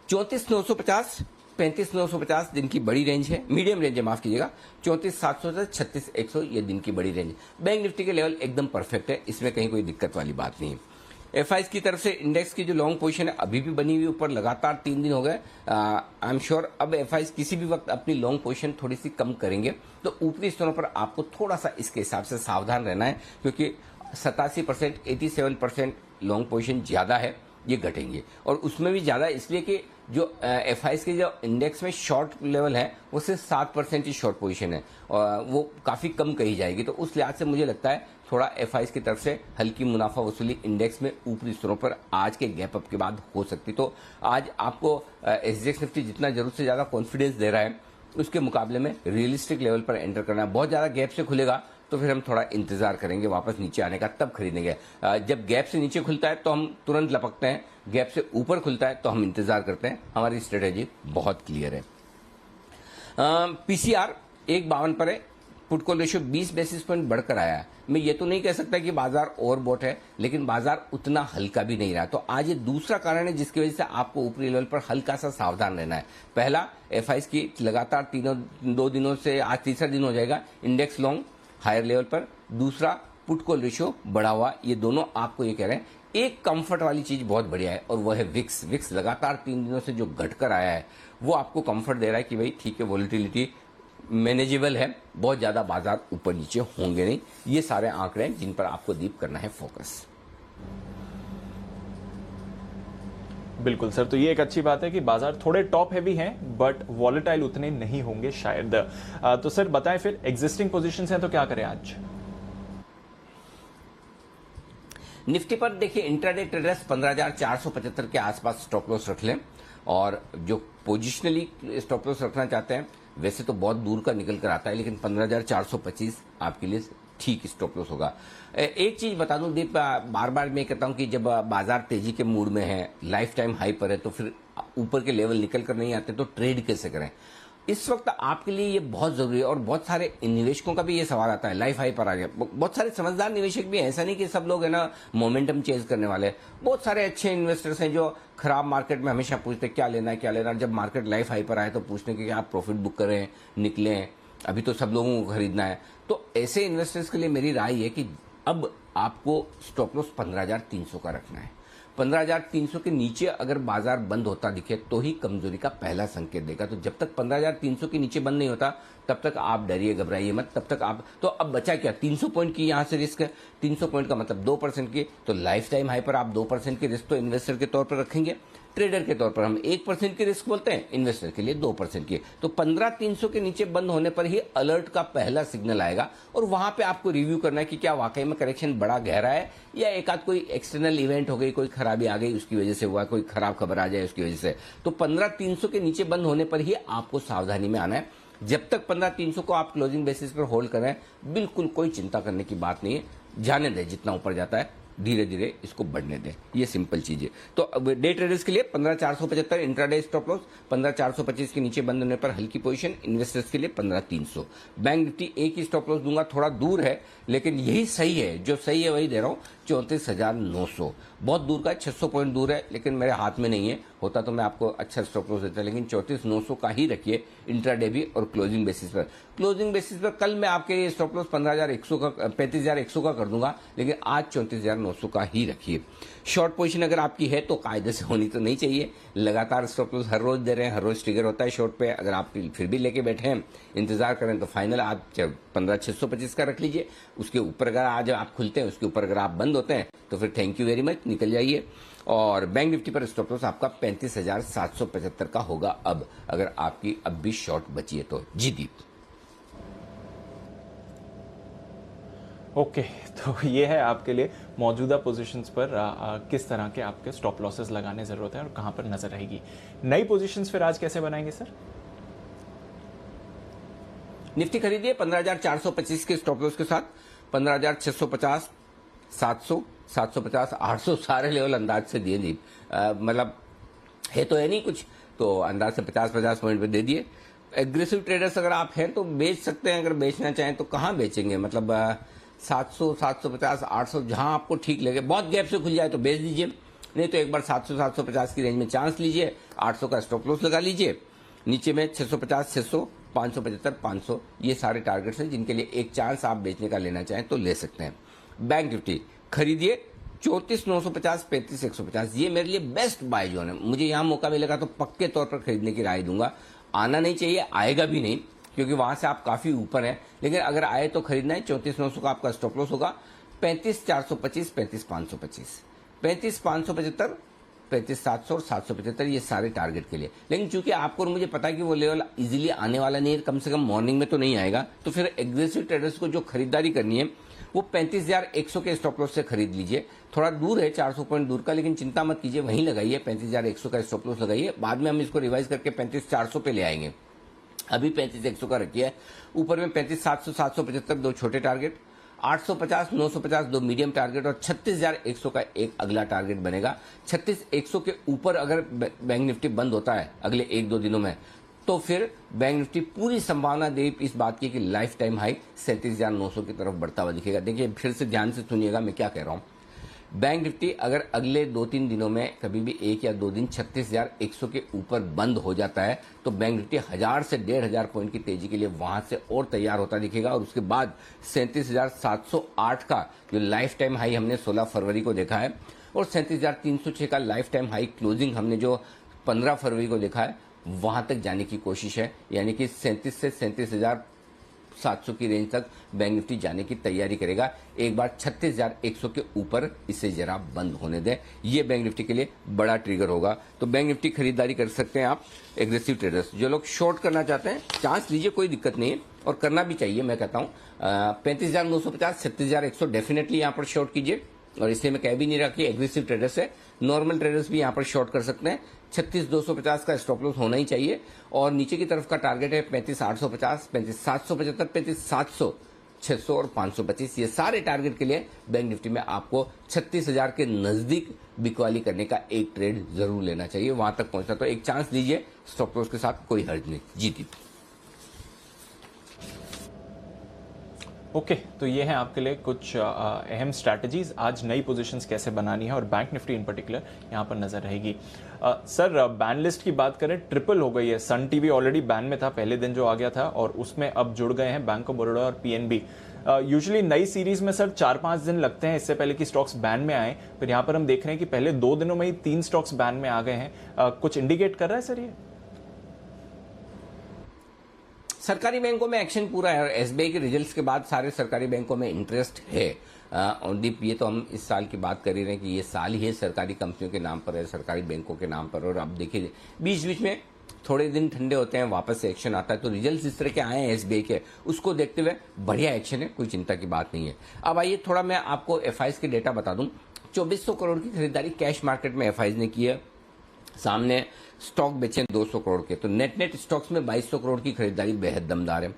34,950 35,950 दिन की बड़ी रेंज है, मीडियम रेंज है माफ कीजिएगा। 34,700 से 36,100 ये दिन की बड़ी रेंज। बैंक निफ्टी के लेवल एकदम परफेक्ट है, इसमें कहीं कोई दिक्कत वाली बात नहीं है। एफआईज की तरफ से इंडेक्स की जो लॉन्ग पोजीशन है अभी भी बनी हुई ऊपर, लगातार 3 दिन हो गए। आई एम श्योर अब एफआईज किसी भी वक्त अपनी लॉन्ग पोजीशन थोड़ी सी कम करेंगे, तो ऊपरी स्तरों पर आपको थोड़ा सा इसके हिसाब से सावधान रहना है, क्योंकि 87% 87% लॉन्ग पोजीशन ज्यादा है, ये घटेंगे। और उसमें भी ज्यादा इसलिए कि जो एफआईज के जो इंडेक्स में शॉर्ट लेवल है वो सिर्फ 7% ही शॉर्ट पोजीशन है और वो काफी कम कही जाएगी। तो उस लिहाज से मुझे लगता है थोड़ा एफआईज की तरफ से हल्की मुनाफा वसूली इंडेक्स में ऊपरी स्तरों पर आज के गैप अप के बाद हो सकती। तो आज आपको एसजीएक्स निफ्टी जितना जरूरत से ज्यादा कॉन्फिडेंस दे रहा है उसके मुकाबले में रियलिस्टिक लेवल पर एंटर करना है। बहुत ज्यादा गैप से खुलेगा तो फिर हम थोड़ा इंतजार करेंगे वापस नीचे आने का, तब खरीदेंगे। जब गैप से नीचे खुलता है तो हम तुरंत लपकते हैं, गैप से ऊपर खुलता है तो हम इंतजार करते हैं। हमारी स्ट्रेटेजी बहुत क्लियर है। पीसीआर 1.52 पर है, put call ratio 20 basis point बढ़कर आया है। मैं ये तो नहीं कह सकता कि बाजार ओवरबॉट है, लेकिन बाजार उतना हल्का भी नहीं रहा। तो आज ये दूसरा कारण है जिसकी वजह से आपको ऊपरी लेवल पर हल्का सा सावधान रहना है। पहला, एफआईज की लगातार 2 दिनों से आज तीसरा दिन हो जाएगा इंडेक्स लॉन्ग हायर लेवल पर। दूसरा, पुट कॉल रेशियो बढ़ा हुआ, ये दोनों आपको ये कह रहे हैं। एक कंफर्ट वाली चीज बहुत बढ़िया है और वह है विक्स। विक्स लगातार 3 दिनों से जो घटकर आया है वो आपको कंफर्ट दे रहा है कि भाई ठीक है, वॉलिटिलिटी मैनेजेबल है, बहुत ज्यादा बाजार ऊपर नीचे होंगे नहीं। ये सारे आंकड़े हैं जिन पर आपको दीप करना है फोकस। बिल्कुल सर, तो ये एक अच्छी बात है कि बाजार थोड़े टॉप हैवी हैं बट वॉलेटाइल उतने नहीं होंगे शायद। तो सर बताएं फिर एग्जिस्टिंग पोजीशंस हैं तो क्या करें आज? निफ्टी पर देखिए इंट्राडे ट्रेडर्स 15,475 के आसपास स्टॉप लॉस रख लें, और जो पोजिशनली स्टॉप लॉस रखना चाहते हैं वैसे तो बहुत दूर का निकल कर आता है, लेकिन 15,425 आपके लिए ठीक स्टॉप लॉस होगा। एक चीज बता दूं दीप, बार बार मैं कहता हूं कि जब बाजार तेजी के मूड में है, लाइफ टाइम हाई पर है, तो फिर ऊपर के लेवल निकल कर नहीं आते तो ट्रेड कैसे करें। इस वक्त आपके लिए ये बहुत जरूरी है। और बहुत सारे निवेशकों का भी ये सवाल आता है, लाइफ हाई पर आ गया। बहुत सारे समझदार निवेशक भी हैं, ऐसा नहीं कि सब लोग है ना मोमेंटम चेज करने वाले। बहुत सारे अच्छे इन्वेस्टर्स हैं जो खराब मार्केट में हमेशा पूछते क्या लेना है क्या लेना है, जब मार्केट लाइफ हाई पर आए तो पूछते कि आप प्रॉफिट बुक करें, निकलें, अभी तो सब लोगों को खरीदना है। तो ऐसे इन्वेस्टर्स के लिए मेरी राय है कि अब आपको स्टॉप लॉस 15,300 का रखना है। 15,300 के नीचे अगर बाजार बंद होता दिखे तो ही कमजोरी का पहला संकेत देगा। तो जब तक 15,300 के नीचे बंद नहीं होता तब तक आप डरिए, घबराइए मत। तब तक आप, तो अब बचा क्या, 300 पॉइंट की यहां से रिस्क है। 300 पॉइंट का मतलब 2% की, तो लाइफ टाइम हाई पर आप 2% की रिस्क तो इन्वेस्टर के तौर पर रखेंगे। ट्रेडर के तौर पर हम 1% की रिस्क बोलते हैं, इन्वेस्टर के लिए 2% की। तो 15,300 के नीचे बंद होने पर ही अलर्ट का पहला सिग्नल आएगा और वहां पे आपको रिव्यू करना है कि क्या वाकई में करेक्शन बड़ा गहरा है या एक आध कोई एक्सटर्नल इवेंट हो गई, कोई खराबी आ गई उसकी वजह से हुआ, कोई खराब खबर आ जाए उसकी वजह से। तो 15,300 के नीचे बंद होने पर ही आपको सावधानी में आना है। जब तक 15,300 को आप क्लोजिंग बेसिस पर होल्ड करें, बिल्कुल कोई चिंता करने की बात नहीं है। जाने दें, जितना ऊपर जाता है धीरे धीरे इसको बढ़ने दें, ये सिंपल चीज है। तो अब डे ट्रेडर्स के लिए 15,475 इंट्राडे स्टॉप लॉस, 15,425 के नीचे बंद होने पर हल्की पोजीशन। इन्वेस्टर्स के लिए 15,300। बैंक निफ्टी एक ही स्टॉप लॉस दूंगा, थोड़ा दूर है लेकिन यही सही है, जो सही है वही दे रहा हूं, 34,900। बहुत दूर का, 600 पॉइंट दूर है लेकिन मेरे हाथ में नहीं है, होता तो मैं आपको अच्छा स्टॉप लॉस देता, लेकिन 34,900 का ही रखिए इंट्राडे भी और क्लोजिंग बेसिस पर। क्लोजिंग बेसिस पर कल मैं आपके लिए स्टॉप लॉस 15,100 का, 35,100 का कर दूंगा, लेकिन आज 34,900 का ही रखिए। शॉर्ट पोजीशन अगर आपकी है तो कायदे से होनी तो नहीं चाहिए। लगातार स्टॉप लॉस हर रोज दे रहे हैं, हर रोज ट्रिगर होता है शॉर्ट पे। अगर आप फिर भी लेके बैठे हैं, इंतजार करें, तो फाइनल आप 15,625 का रख लीजिए। उसके ऊपर अगर आज आप खुलते हैं, उसके ऊपर अगर आप बंद होते हैं तो फिर थैंक यू वेरी मच, निकल जाइए। और बैंक निफ्टी पर स्टॉप लॉस आपका 35,775 का होगा अब, अगर आपकी अब भी शॉर्ट बची है तो। जी दीप। ओके तो ये है आपके लिए मौजूदा पोजीशंस पर किस तरह के आपके स्टॉप लॉसेस लगाने जरूरत है और कहां पर नजर रहेगी। नई पोजीशंस फिर आज कैसे बनाएंगे सर? निफ्टी खरीदिए 15,425 के स्टॉप लॉस के साथ, 15,650, 700, 750, 800 सारे लेवल अंदाज से दिए दीप। मतलब है तो है नहीं कुछ, तो अंदाज से 50-50 पॉइंट पे दे दिए। एग्रेसिव ट्रेडर्स अगर आप हैं तो बेच सकते हैं, अगर बेचना चाहें तो कहाँ बेचेंगे, मतलब 700, 750, 800 जहां आपको ठीक लगे। बहुत गैप से खुल जाए तो बेच दीजिए, नहीं तो एक बार 700, 750 की रेंज में चांस लीजिए, 800 का स्टॉप लॉस लगा लीजिए। नीचे में 650, 600, 575, 500 ये सारे टारगेट्स हैं जिनके लिए एक चांस आप बेचने का लेना चाहें तो ले सकते हैं। बैंक निफ्टी खरीदिए 34,950, 35,150, ये मेरे लिए बेस्ट बाय जोन है। मुझे यहां मौका मिलेगा तो पक्के तौर पर खरीदने की राय दूंगा। आना नहीं चाहिए, आएगा भी नहीं क्योंकि वहां से आप काफी ऊपर हैं, लेकिन अगर आए तो खरीदना है। 34,900 का आपका स्टॉप लॉस होगा। 35,425, 35,525, 35,575, 35,700 और 775 ये सारे टारगेट के लिए। लेकिन चूंकि आपको और मुझे पता है कि वो लेवल इजीली आने वाला नहीं है, कम से कम मॉर्निंग में तो नहीं आएगा, तो फिर एग्रेसिव ट्रेडर्स को जो खरीदारी करनी है वो 35,100 के स्टॉप लॉस से खरीद लीजिए। थोड़ा दूर है, 400 पॉइंट दूर का, लेकिन चिंता मत कीजिए, वहीं लगाइए। 35,100 का स्टॉप लॉस लगाइए, बाद में हम इसको रिवाइज करके 35,400 पे ले आएंगे। अभी 35,100 का रखिए। ऊपर में 35,700, 775 दो छोटे टारगेट, 850, 950 दो मीडियम टारगेट और 36,100 का एक अगला टारगेट बनेगा। 36,100 के ऊपर अगर बैंक निफ्टी बंद होता है अगले 1-2 दिनों में, तो फिर बैंक निफ्टी पूरी संभावना दे इस बात की कि लाइफ टाइम हाई 37,900 की तरफ बढ़ता हुआ दिखेगा। देखिए फिर से ध्यान से सुनिएगा मैं क्या कह रहा हूं। बैंक निफ्टी अगर अगले 2-3 दिनों में कभी भी 1 या 2 दिन 36,100 के ऊपर बंद हो जाता है तो बैंक निफ्टी 1000 से 1,500 पॉइंट की तेजी के लिए वहां से और तैयार होता दिखेगा। और उसके बाद 37,708 का जो लाइफ टाइम हाई हमने 16 फरवरी को देखा है और 37,306 का लाइफ टाइम हाई क्लोजिंग हमने जो 15 फरवरी को देखा है, वहां तक जाने की कोशिश है। यानी कि 37 से 37,700 की रेंज तक बैंक निफ्टी जाने की तैयारी करेगा। एक बार 36,100 के ऊपर इसे जरा बंद होने दें, ये बैंक निफ्टी के लिए बड़ा ट्रिगर होगा। तो बैंक निफ्टी खरीदारी कर सकते हैं आप। एग्रेसिव ट्रेडर्स जो लोग शॉर्ट करना चाहते हैं चांस लीजिए, कोई दिक्कत नहीं है और करना भी चाहिए। मैं कहता हूँ 35,950, 36,100 डेफिनेटली यहाँ पर शॉर्ट कीजिए। और इसलिए मैं कह भी नहीं रहा कि एग्रेसिव ट्रेडर्स है, नॉर्मल ट्रेडर्स भी यहाँ पर शॉर्ट कर सकते हैं। 36,250 का स्टॉप लॉस होना ही चाहिए और नीचे की तरफ का टारगेट है 35,850, 35,775, 35,700, 600 और 525। ये सारे टारगेट के लिए बैंक निफ्टी में आपको 36,000 के नजदीक बिकवाली करने का एक ट्रेड जरूर लेना चाहिए। वहां तक पहुंचना तो एक चांस लीजिए, स्टॉप लॉस के साथ कोई हर्ज नहीं। जीती ओके तो ये है आपके लिए कुछ अहम स्ट्रैटेजीज, आज नई पोजीशंस कैसे बनानी है और बैंक निफ्टी इन पर्टिकुलर यहाँ पर नजर रहेगी। सर बैन लिस्ट की बात करें, ट्रिपल हो गई है। सन टीवी ऑलरेडी बैन में था पहले दिन जो आ गया था, और उसमें अब जुड़ गए हैं बैंक ऑफ बड़ौदा और पीएनबी। यूजुअली नई सीरीज में सर 4-5 दिन लगते हैं इससे पहले कि स्टॉक्स बैन में आए, फिर यहाँ पर हम देख रहे हैं कि पहले 2 दिनों में ही 3 स्टॉक्स बैन में आ गए हैं। कुछ इंडिकेट कर रहा है सर ये? सरकारी बैंकों में एक्शन पूरा है और एसबीआई के रिजल्ट्स के बाद सारे सरकारी बैंकों में इंटरेस्ट है। और दीप, ये तो हम इस साल की बात कर ही रहे हैं कि ये साल ही है सरकारी कंपनियों के नाम पर है, सरकारी बैंकों के नाम पर। और अब देखिए बीच बीच में थोड़े दिन ठंडे होते हैं, वापस से एक्शन आता है। तो रिजल्ट्स इस तरह के आए हैं एसबीआई के, उसको देखते हुए बढ़िया एक्शन है, कोई चिंता की बात नहीं है। अब आइए थोड़ा मैं आपको एफआईज के डेटा बता दूं। 2400 करोड़ की खरीदारी कैश मार्केट में एफआईज ने की है। सामने स्टॉक बेचे 200 करोड़ के, तो नेट स्टॉक्स में 2200 करोड़ की खरीदारी बेहद दमदार है।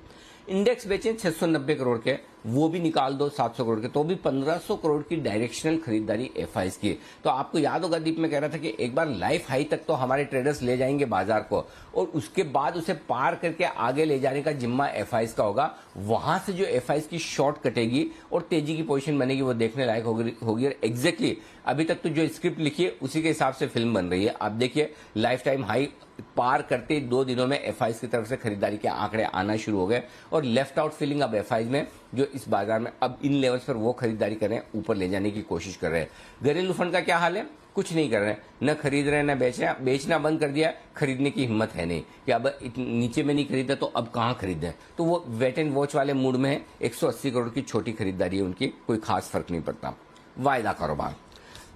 इंडेक्स बेचे 690 करोड़ के, वो भी निकाल दो 700 करोड़ के, तो भी 1500 करोड़ की डायरेक्शनल खरीदारी एफआईज की। तो आपको याद होगा दीप, में कह रहा था कि एक बार लाइफ हाई तक तो हमारे ट्रेडर्स ले जाएंगे बाजार को, और उसके बाद उसे पार करके आगे ले जाने का जिम्मा एफआईज का होगा। वहां से जो एफआईज की शॉर्ट कटेगी और तेजी की पोजीशन बनेगी, वो देखने लायक होगी। और एग्जैक्टली अभी तक तो जो स्क्रिप्ट लिखी है उसी के हिसाब से फिल्म बन रही है। आप देखिए लाइफ टाइम हाई पार करते 2 दिनों में एफआईज की तरफ से खरीदारी के आंकड़े आना शुरू हो गए, और लेफ्ट आउट फीलिंग अब एफआईज में जो इस बाजार में अब इन लेवल्स पर वो खरीदारी कर रहे हैं, ऊपर ले जाने की कोशिश कर रहे हैं। घरेलू फंड का क्या हाल है? कुछ नहीं कर रहे हैं, न खरीद रहे हैं न बेच रहे हैं। बेचना बंद कर दिया, खरीदने की हिम्मत है नहीं कि अब नीचे में नहीं खरीदा तो अब कहां खरीदें। तो वो वेट एंड वॉच वाले मूड में है। 180 करोड़ की छोटी खरीदारी है उनकी, कोई खास फर्क नहीं पड़ता। वायदा कारोबार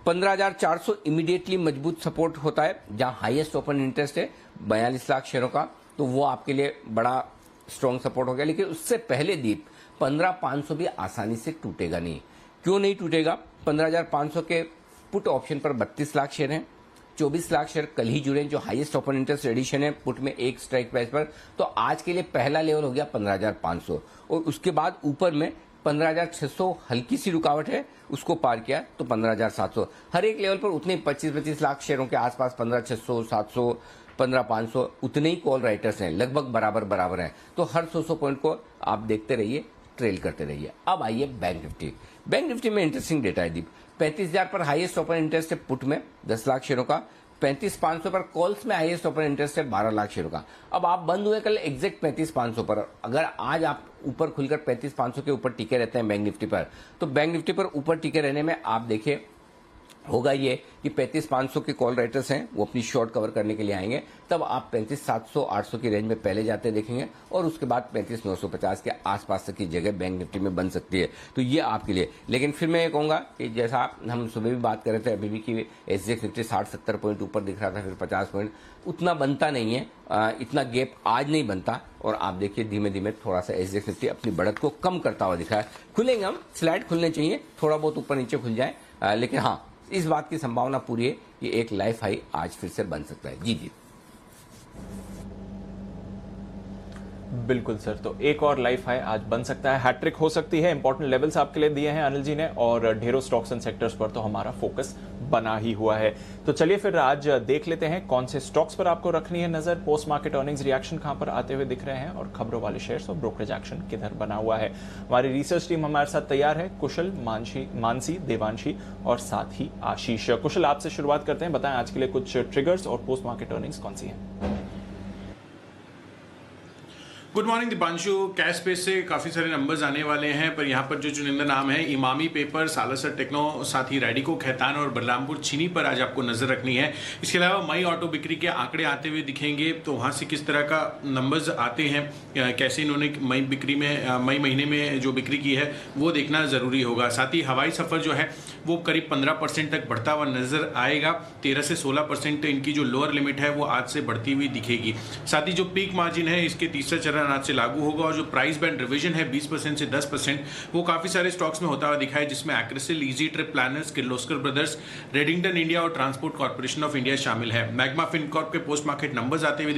15,400 इमीडिएटली मजबूत सपोर्ट होता है, जहां हाईएस्ट ओपन इंटरेस्ट है 42 लाख शेयरों का, तो वो आपके लिए बड़ा स्ट्रॉन्ग सपोर्ट हो गया। लेकिन उससे पहले दीप 15,500 भी आसानी से टूटेगा नहीं। क्यों नहीं टूटेगा? 15,500 के पुट ऑप्शन पर 32 लाख शेयर हैं, 24 लाख शेयर कल ही जुड़े, जो हाईएस्ट ओपन इंटरेस्ट एडिशन है पुट में एक स्ट्राइक प्राइस पर। तो आज के लिए पहला लेवल हो गया 15,500, और उसके बाद ऊपर में 15,600 हल्की सी रुकावट है, उसको पार किया तो 15,700। हर एक लेवल पर उतने 25-25 लाख शेयरों के आसपास 15,600, 700, 15,500 उतने ही कॉल राइटर्स हैं, लगभग बराबर हैं। तो हर 100 पॉइंट को आप देखते रहिए, ट्रेल करते रहिए। अब आइए बैंक निफ्टी। बैंक निफ्टी में इंटरेस्टिंग डेटा है दीप। 35,000 पर हाईएस्ट ओपन इंटरेस्ट है पुट में 10 लाख शेयरों का, 35,500 पर कॉल्स में हाईएस्ट ओपन इंटरेस्ट है 12 लाख शेयरों का। अब आप बंद हुए कल एग्जैक्ट 35,500 पर। अगर आज आप ऊपर खुलकर 35,500 के ऊपर टिके रहते हैं बैंक निफ्टी पर, तो बैंक निफ्टी पर ऊपर टिके रहने में आप देखिए होगा ये कि 35,500 के कॉल राइटर्स हैं, वो अपनी शॉर्ट कवर करने के लिए आएंगे। तब आप 35,700, 800 की रेंज में पहले जाते देखेंगे, और उसके बाद 35,950 के आसपास तक की जगह बैंक निफ्टी में बन सकती है। तो ये आपके लिए। लेकिन फिर मैं ये कहूंगा कि जैसा हम सुबह भी बात कर रहे थे, अभी भी कि एसजेएक्स निफ्टी 60-70 पॉइंट ऊपर दिख रहा था, फिर 50 पॉइंट उतना बनता नहीं है, इतना गैप आज नहीं बनता। और आप देखिए धीमे धीमे थोड़ा सा एसजेएक्स निफ्टी अपनी बढ़त को कम करता हुआ दिखा है। खुलेंगे हम, स्लाइड खुलने चाहिए, थोड़ा बहुत ऊपर नीचे खुल जाए, लेकिन हाँ इस बात की संभावना पूरी है कि एक लाइफ हाई आज फिर से बन सकता है। जी। बिल्कुल सर, तो एक और लाइफ हाई आज बन सकता है, हैट्रिक हो सकती है। इंपॉर्टेंट लेवल्स आपके लिए दिए हैं अनिल जी ने, और ढेरों स्टॉक्स एंड सेक्टर्स पर तो हमारा फोकस बना ही हुआ है। तो चलिए फिर आज देख लेते हैं कौन से स्टॉक्स पर आपको रखनी है नजर, पोस्ट मार्केट अर्निंग्स रिएक्शन कहां पर आते हुए दिख रहे हैं, और खबरों वाले शेयर्स और ब्रोकरेज एक्शन किधर बना हुआ है। हमारी रिसर्च टीम हमारे साथ तैयार है, कुशल, मानसी, देवांशी और साथ ही आशीष। कुशल, आपसे शुरुआत करते हैं, बताएं आज के लिए कुछ ट्रिगर्स और पोस्ट मार्केट अर्निंग्स कौन सी है। Good morning Deepanshu. Cash space से काफ़ी सारे नंबर्स आने वाले हैं, पर यहाँ पर जो चुनिंदा नाम है इमामी पेपर, सालासर टेक्नो, साथ ही रैडिको खैतान और बलरामपुर चीनी पर आज आपको नजर रखनी है। इसके अलावा मई ऑटो बिक्री के आंकड़े आते हुए दिखेंगे, तो वहाँ से किस तरह का नंबर्स आते हैं, कैसे इन्होंने मई बिक्री में मई महीने में जो बिक्री की है वो देखना ज़रूरी होगा। साथ ही हवाई सफ़र जो है वो करीब 15% तक बढ़ता हुआ नजर आएगा। 13 से 16% इनकी जो लोअर लिमिट है वो आज से बढ़ती हुई दिखेगी। साथ ही जो पीक मार्जिन है इसके तीसरा चरण आज से लागू होगा, और जो प्राइस बैंड रिवीजन है 20% से 10% वो काफी सारे स्टॉक्स में होता हुआ दिखा है, जिसमें Acrysil, easy trip planners, Kirloskar brothers, Redington India और ट्रांसपोर्ट कॉर्पोरेशन ऑफ इंडिया शामिल है। मैग्मा फिनकॉर्प के पोस्ट मार्केट नंबर्स आते हुए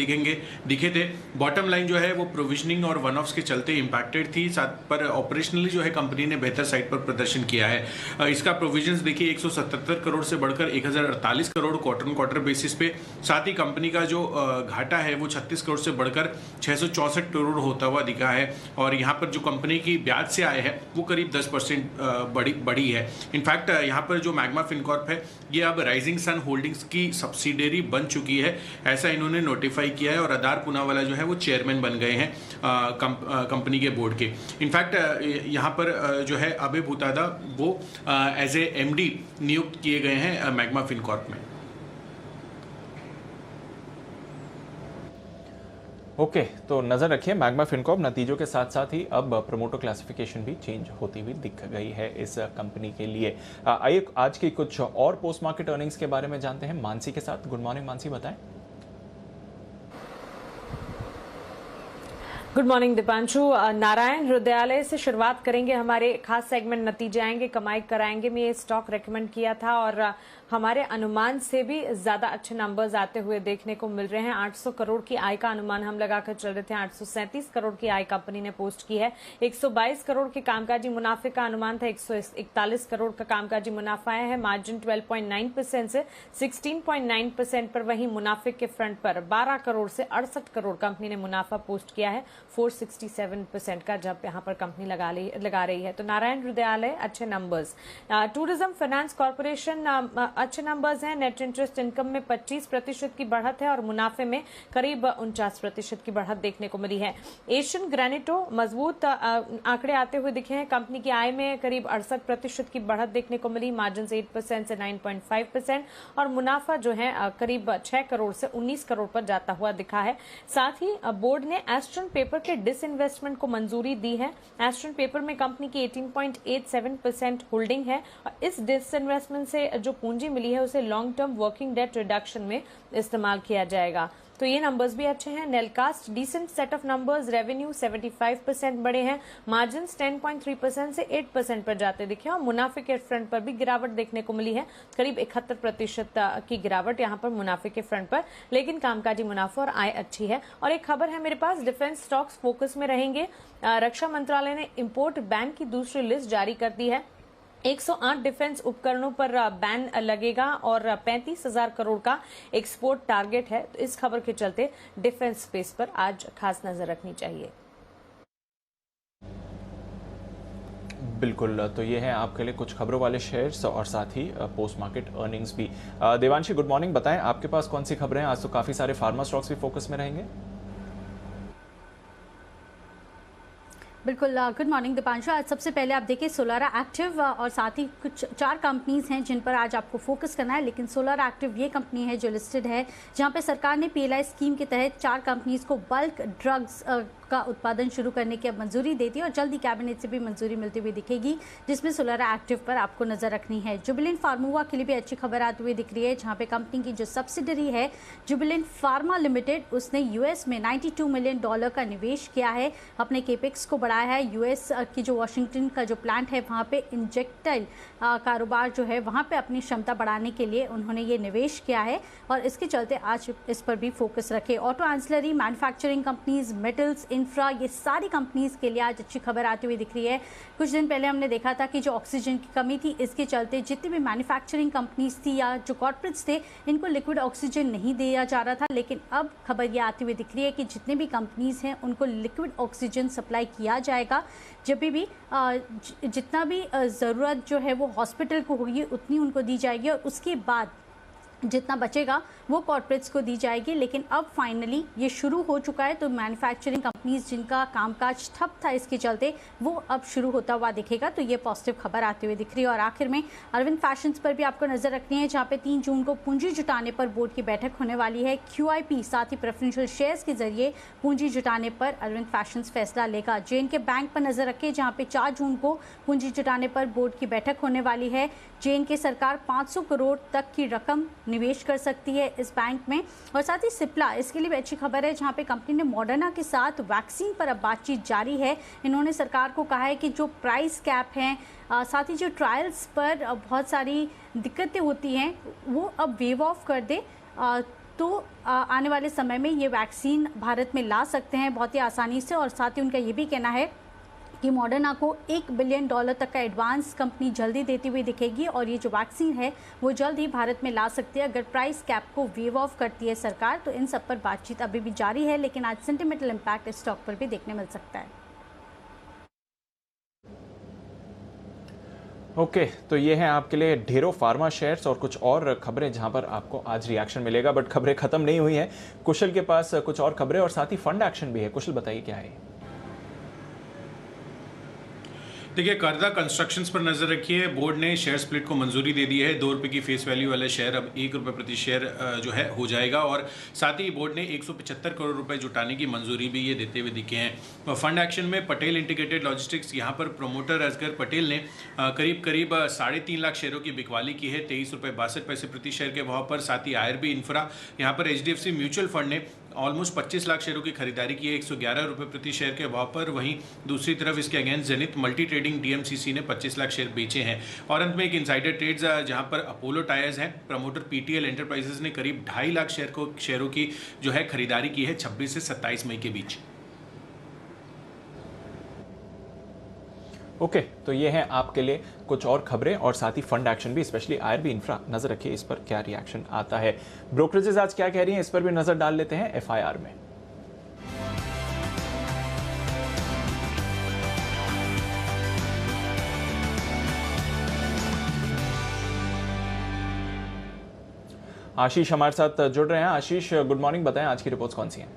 दिखे थे। बॉटम लाइन जो है वो प्रोविजनिंग और वन ऑफ्स के चलते इंपैक्टेड थी, पर ऑपरेशनली जो है कंपनी ने बेहतर साइड पर प्रदर्शन किया है। इसका प्रोविजंस देखिए 177 करोड़ से बढ़कर 1048 करोड़ क्वार्टर बेसिस पे। साथ ही कंपनी का जो घाटा है वो 36 करोड़ से बढ़कर 664 टर्नओवर होता हुआ दिखा है और यहाँ पर जो कंपनी की ब्याज से आय है वो करीब 10% बढ़ी है। इनफैक्ट यहाँ पर जो मैग्मा फिनकॉर्प है ये अब राइजिंग सन होल्डिंग्स की सब्सिडियरी बन चुकी है, ऐसा इन्होंने नोटिफाई किया है और अदार पूनावाला जो है वो चेयरमैन बन गए हैं कंपनी के बोर्ड के। इनफैक्ट यहाँ पर जो है अभय भूतादा वो एज ए एमडी नियुक्त किए गए हैं मैग्मा फिनकॉर्प में। ओके, तो नजर रखिए मैग्मा फिनकॉर्प नतीजों के साथ साथ ही अब प्रमोटर क्लासिफिकेशन भी चेंज होती हुई दिख गई है इस कंपनी के लिए। आइए आज की कुछ और पोस्ट मार्केट अर्निंग्स के बारे में जानते हैं मानसी के साथ। गुड मॉर्निंग मानसी, बताएं। Good morning Deepanshu. नारायण हृदयालय से शुरुआत करेंगे, हमारे खास सेगमेंट नतीजे आएंगे, कमाई कराएंगे में ये स्टॉक रेकमेंड किया था और हमारे अनुमान से भी ज्यादा अच्छे नंबर्स आते हुए देखने को मिल रहे हैं। 800 करोड़ की आय का अनुमान हम लगाकर चल रहे थे, 837 करोड़ की आय कंपनी ने पोस्ट की है। 122 करोड़ के कामकाजी मुनाफे का अनुमान था, 141 करोड़ का कामकाजी मुनाफा आया है। मार्जिन 12.9% से 16.9% पर, वहीं मुनाफे के फ्रंट पर 12 करोड़ से 68 करोड़ कंपनी ने मुनाफा पोस्ट किया है, 467% का जब यहां पर कंपनी लगा रही है। तो नारायण हृदयालय अच्छे नंबर्स। टूरिज्म फाइनेंस कॉर्पोरेशन अच्छे नंबर्स हैं। नेट इंटरेस्ट इनकम में 25% की बढ़त है और मुनाफे में करीब 49% की बढ़त देखने को मिली है। एशियन ग्रेनिटो मजबूत आंकड़े आते हुए दिखे हैं। कंपनी की आय में करीब 68% की बढ़त देखने को मिली, मार्जिन से 8% से 9.5% और मुनाफा जो है करीब 6 करोड़ से 19 करोड़ पर जाता हुआ दिखा है। साथ ही बोर्ड ने एस्ट्रन पेपर के डिसइन्वेस्टमेंट को मंजूरी दी है। एस्ट्रन पेपर में कंपनी की 18.87% होल्डिंग है और इस डिसइन्वेस्टमेंट से जो पूंजी मिली है उसे long term working date reduction में इस्तेमाल किया जाएगा। तो ये नंबर्स भी अच्छे हैं। Nelcast decent set of numbers, revenue 75% बढ़े हैं, मार्जिन 10.3% से 8% पर जाते दिखे और मुनाफे के फ्रंट पर भी गिरावट देखने को मिली है, करीब 71% की गिरावट यहाँ पर मुनाफे के फ्रंट पर, लेकिन कामकाजी मुनाफा और आय अच्छी है। और एक खबर है मेरे पास, डिफेंस स्टॉक्स फोकस में रहेंगे। रक्षा मंत्रालय ने इंपोर्ट बैन की दूसरी लिस्ट जारी कर दी है। 108 डिफेंस उपकरणों पर बैन लगेगा और 35,000 करोड़ का एक्सपोर्ट टारगेट है। तो इस खबर के चलते डिफेंस स्पेस पर आज खास नजर रखनी चाहिए। बिल्कुल, तो ये है आपके लिए कुछ खबरों वाले शेयर्स और साथ ही पोस्ट मार्केट अर्निंग्स भी। देवांशी गुड मॉर्निंग, बताएं आपके पास कौन सी खबरें हैं? आज तो काफी सारे फार्मा स्टॉक्स भी फोकस में रहेंगे। बिल्कुल, गुड मॉर्निंग दीपांशु। आज सबसे पहले आप देखिए सोलारा एक्टिव और साथ ही कुछ 4 कंपनीज हैं जिन पर आज आपको फोकस करना है। लेकिन सोलारा एक्टिव ये कंपनी है जो लिस्टेड है, जहां पे सरकार ने पीएलआई स्कीम के तहत 4 कंपनीज को बल्क ड्रग्स का उत्पादन शुरू करने की अब मंजूरी दे दी और जल्दी कैबिनेट से भी मंजूरी मिलती हुई दिखेगी, जिसमें सोलारा एक्टिव पर आपको नजर रखनी है। जुबिलेंट फार्मोवा के लिए भी अच्छी खबर आती हुई दिख रही है, जहां पे कंपनी की जो सब्सिडरी है जुबिलेंट फार्मा लिमिटेड, उसने यूएस में $92 मिलियन का निवेश किया है, अपने केपेक्स को बढ़ाया है। यूएस की जो वाशिंगटन का जो प्लांट है वहां पे इंजेक्टाइल कारोबार जो है वहां पे अपनी क्षमता बढ़ाने के लिए उन्होंने ये निवेश किया है और इसके चलते आज इस पर भी फोकस रखे। Auto ancillary manufacturing companies, metals, infra, ये सारी कंपनीज के लिए आज अच्छी खबर आती हुई दिख रही है। कुछ दिन पहले हमने देखा था कि जो ऑक्सीजन की कमी थी, इसके चलते जितनी भी मैन्युफैक्चरिंग कंपनीज थी या जो कॉर्पोरेट्स थे, इनको लिक्विड ऑक्सीजन नहीं दिया जा रहा था। लेकिन अब खबर ये आती हुई दिख रही है कि जितने भी कंपनीज हैं उनको लिक्विड ऑक्सीजन सप्लाई किया जाएगा। जब भी जितना भी ज़रूरत जो है वो हॉस्पिटल को होगी उतनी उनको दी जाएगी और उसके बाद जितना बचेगा वो कॉर्पोरेट्स को दी जाएगी। लेकिन अब फाइनली ये शुरू हो चुका है, तो मैन्युफैक्चरिंग कंपनीज जिनका कामकाज ठप था इसके चलते वो अब शुरू होता हुआ दिखेगा, तो ये पॉजिटिव खबर आती हुई दिख रही है। और आखिर में अरविंद फैशंस पर भी आपको नजर रखनी है, जहाँ पे 3 जून को पूंजी जुटाने पर बोर्ड की बैठक होने वाली है। QIP साथ ही प्रेफरेंशियल शेयर्स के जरिए पूंजी जुटाने पर अरविंद फैशंस फैसला लेगा। JNK बैंक पर नजर रखें, जहाँ पे 4 जून को पूंजी जुटाने पर बोर्ड की बैठक होने वाली है। JNK सरकार 500 करोड़ तक की रकम निवेश कर सकती है इस बैंक में। और साथ ही सिप्ला, इसके लिए भी अच्छी खबर है, जहां पे कंपनी ने मॉडर्ना के साथ वैक्सीन पर अब बातचीत जारी है। इन्होंने सरकार को कहा है कि जो प्राइस कैप हैं, साथ ही जो ट्रायल्स पर बहुत सारी दिक्कतें होती हैं वो अब वेव ऑफ कर दे, तो आने वाले समय में ये वैक्सीन भारत में ला सकते हैं बहुत ही आसानी से। और साथ ही उनका ये भी कहना है कि मॉडर्ना को $1 बिलियन तक का एडवांस कंपनी जल्दी देती हुई दिखेगी और ये जो वैक्सीन है वो जल्द ही भारत में ला सकती है। अगर प्राइस कैप को वेव ऑफ करती है सरकार तो इन सब पर बातचीत अभी भी जारी है, लेकिन आज सेंटिमेंटल इम्पैक्ट इस स्टॉक पर भी देखने मिल सकता है। ओके, तो ये हैं आपके लिए ढेरों फार्मा शेयर्स और कुछ और खबरें जहां पर आपको आज रिएक्शन मिलेगा। बट खबरें खत्म नहीं हुई हैं, कुशल के पास कुछ और खबरें और साथ ही फंड एक्शन भी है। कुशल बताइए क्या है। देखिए, करदा कंस्ट्रक्शंस पर नजर रखिए। बोर्ड ने शेयर स्प्लिट को मंजूरी दे दी है। ₹2 की फेस वैल्यू वाला शेयर अब ₹1 प्रति शेयर जो है हो जाएगा और साथ ही बोर्ड ने 175 करोड़ रुपए जुटाने की मंजूरी भी ये देते हुए दिखे हैं। फंड एक्शन में पटेल इंटीग्रेटेड लॉजिस्टिक्स, यहाँ पर प्रमोटर असगर पटेल ने करीब 3.5 लाख शेयरों की बिकवाली की है ₹23.62 प्रति शेयर के भाव पर। साथ ही IRB इंफ्रा, यहाँ पर HDFC म्यूचुअल फंड ने ऑलमोस्ट 25 लाख शेयरों की खरीदारी की है ₹111 प्रति शेयर के भाव पर। वहीं दूसरी तरफ इसके against zenith multi trading DMCC ने 25 लाख शेयर बेचे हैं। और अंत में एक इनसाइडर ट्रेड्स जहां पर अपोलो टायर्स हैं, प्रमोटर PTL एंटरप्राइजेस ने करीब 2.5 लाख शेयरों की जो है खरीदारी की है 26 से 27 मई के बीच। ओके, तो ये है आपके लिए कुछ और खबरें और साथ ही फंड एक्शन भी, स्पेशली IRB इंफ्रा। नजर रखिए इस पर क्या रिएक्शन आता है। ब्रोकरेजेस आज क्या कह रही हैं इस पर भी नजर डाल लेते हैं FIR में। आशीष हमारे साथ जुड़ रहे हैं। आशीष, गुड मॉर्निंग, बताएं आज की रिपोर्ट्स कौन सी हैं।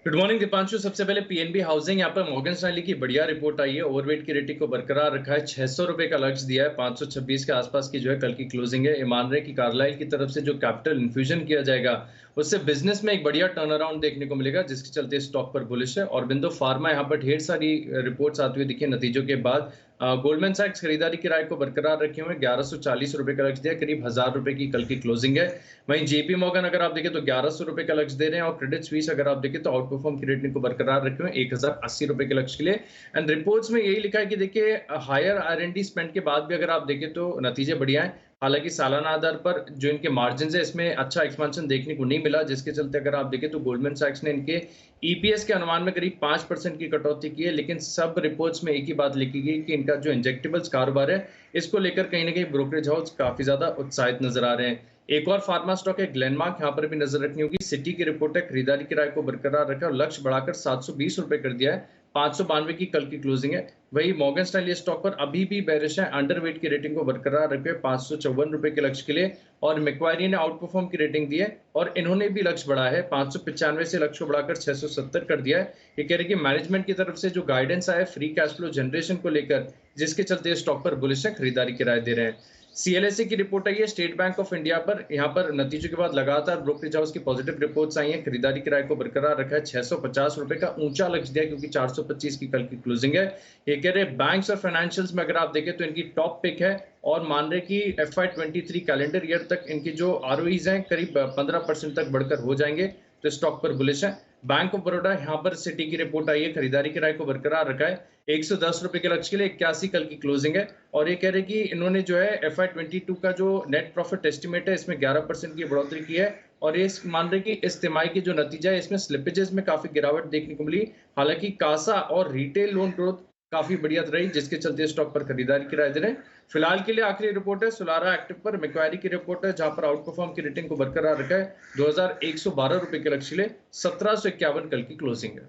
Good morning Deepanshu. सबसे पहले PNB हाउसिंग, यहाँ पर मॉर्गन स्टैनली की बढ़िया रिपोर्ट आई है। ओवरवेट की रेटिंग को बरकरार रखा है, ₹600 का लक्ष्य दिया है, 526 के आसपास की जो है कल की क्लोजिंग है। ये मान रहे कि कार्लाइल की तरफ से जो कैपिटल इन्फ्यूजन किया जाएगा उससे बिजनेस में एक बढ़िया टर्न अराउंड देखने को मिलेगा, जिसके चलते स्टॉक पर बुलिश है। और बिंदु फार्मा, यहाँ पर ढेर सारी रिपोर्ट्स आती हुई दिखी नतीजों के बाद। गोल्डमैन सैक्स खरीदारी की राय को बरकरार रखे हुए ₹1140 का लक्ष्य दिया, करीब ₹1000 की कल की क्लोजिंग है। वहीं JP मॉर्गन अगर आप देखें तो ₹1100 का लक्ष्य दे रहे हैं और क्रेडिट स्विस अगर आप देखें तो आउट परफॉर्म की रेटिंग को बरकरार रखे हुए ₹1080 के लक्ष्य के लिए। एंड रिपोर्ट्स में यही लिखा है कि देखिए हायर R&D स्पेंड के बाद भी अगर आप देखें तो नतीजे बढ़िया हैं। हालांकि सालाना आधार पर जो इनके मार्जिन है इसमें अच्छा एक्सपेंशन देखने को नहीं मिला, जिसके चलते अगर आप देखें तो गोल्डमैन सैक्स ने इनके EPS के अनुमान में करीब 5% की कटौती की है। लेकिन सब रिपोर्ट्स में एक ही बात लिखी गई कि इनका जो इंजेक्टेबल्स कारोबार है इसको लेकर कहीं ना कहीं ब्रोकरेज हाउस काफी ज्यादा उत्साहित नजर आ रहे हैं। एक और फार्मा स्टॉक है ग्लेनमार्क, यहाँ पर भी नजर रखनी होगी। सिटी की रिपोर्ट है, खरीदारी की राय को बरकरार रखा और लक्ष्य बढ़ाकर ₹720 कर दिया है, 592 की कल की क्लोजिंग है। वही मॉर्गन स्टैनली स्टॉक पर अभी भी बेरिश है, अंडरवेट की रेटिंग को बरकरार रखे ₹554 के लक्ष्य के लिए। और मैक्वारी ने आउट परफॉर्म की रेटिंग दी है और इन्होंने भी लक्ष्य बढ़ाया है, 595 से लक्ष्य बढ़ाकर 670 कर दिया है। ये कह रहे कि मैनेजमेंट की तरफ से जो गाइडेंस आया फ्री कैश फ्लो जनरेशन को लेकर, जिसके चलते स्टॉक पर बुलिश है, खरीदारी की राय दे रहे हैं। CLSA की रिपोर्ट आई है स्टेट बैंक ऑफ इंडिया पर। यहाँ पर नतीजों के बाद लगातार ब्रोकरेज हाउस की पॉजिटिव रिपोर्ट्स आई हैं। खरीदारी किराए को बरकरार रखा है, ₹650 का ऊंचा लक्ष्य दिया क्योंकि 425 की कल की क्लोजिंग है। ये कह रहे बैंक्स और फाइनेंशियल्स में अगर आप देखें तो इनकी टॉप पिक है और मान रहे कि FY23 कैलेंडर ईयर तक इनकी जो ROEs हैं करीब 15% तक बढ़कर हो जाएंगे, तो स्टॉक पर बुलिश है। बैंक ऑफ बड़ौदा, यहाँ पर सिटी की रिपोर्ट आई है, खरीदारी किराए को बरकरार रखा है, ₹110 के लक्ष्य के लिए, 81 कल की क्लोजिंग है। और ये कह रहे कि इन्होंने जो है FY22 का जो नेट प्रॉफिट एस्टिमेट है इसमें 11% की बढ़ोतरी की है और ये मान रहे कि इस तिमाही की जो नतीजा है इसमें स्लिपेजेस में काफी गिरावट देखने को मिली। हालांकि कासा और रिटेल लोन ग्रोथ काफी बढ़िया रही, जिसके चलते स्टॉक पर खरीदारी की राय दे रहे हैं। फिलहाल के लिए आखिरी रिपोर्ट है सोलारा एक्टिव पर, मैक्वारी की रिपोर्ट है जहां पर आउट परफॉर्म की रेटिंग को बरकरार रखा है, ₹2112 के लक्ष्य के लिए, 1751 कल की क्लोजिंग है।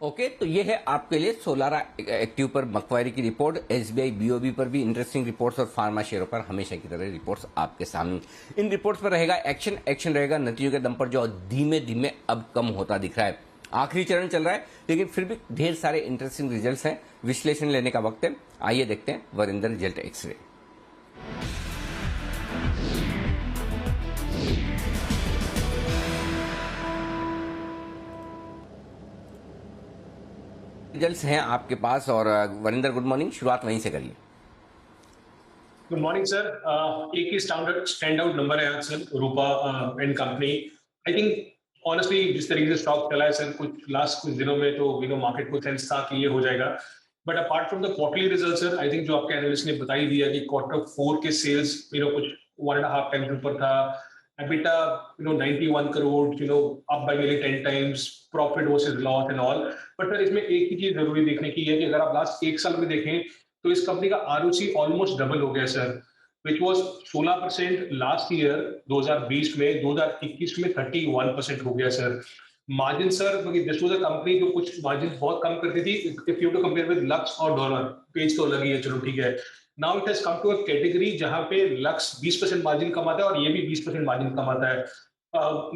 ओके, तो ये है आपके लिए सोलारा एक्टिव पर मक्वारी की रिपोर्ट। SBI BOB पर भी इंटरेस्टिंग रिपोर्ट्स और फार्मा शेयरों पर हमेशा की तरह रिपोर्ट्स आपके सामने। इन रिपोर्ट्स पर रहेगा एक्शन रहेगा नतीजों के दम पर, जो धीमे धीमे अब कम होता दिख रहा है। आखिरी चरण चल रहा है लेकिन फिर भी ढेर सारे इंटरेस्टिंग रिजल्ट्स हैं, विश्लेषण लेने का वक्त है। आइए देखते हैं वरिंदर रिजल्ट एक्सरे। रिजल्ट्स हैं आपके पास और वरिंदर गुड मॉर्निंग, शुरुआत वहीं से करिए। Good morning sir. एक ही स्टैंड आउट नंबर है आज sir, Rupa and company. I think honestly जिस तरीके से स्टॉक चला है सर कुछ दिनों में, तो मार्केट को सेंस था कि ये हो जाएगा। But apart from the quarterly result sir, I think जो आपके एनालिस्ट ने बता ही दिया कि Q4 के सेल्स कुछ 1.5 टाइम्स ऊपर था, EBITDA 91 crore, up by nearly 10 times, profit versus loss and all. But sir इसमें एक ही चीज जरूरी देखने की है कि अगर आप लास्ट एक साल में देखें तो इस कंपनी का ROC ऑलमोस्ट डबल हो गया sir, which was 16% last year 2020 में, 2021 में 31% हो गया sir. Margin sir, this was a company जो कुछ मार्जिन बहुत कम करती थी. If you to compare with Lux और डॉलर, पेज तो अलग ही है, चलो ठीक है. Now it has come to a category जहां पे लक्स 20% मार्जिन कमाता है और ये भी 20% मार्जिन कमाता है.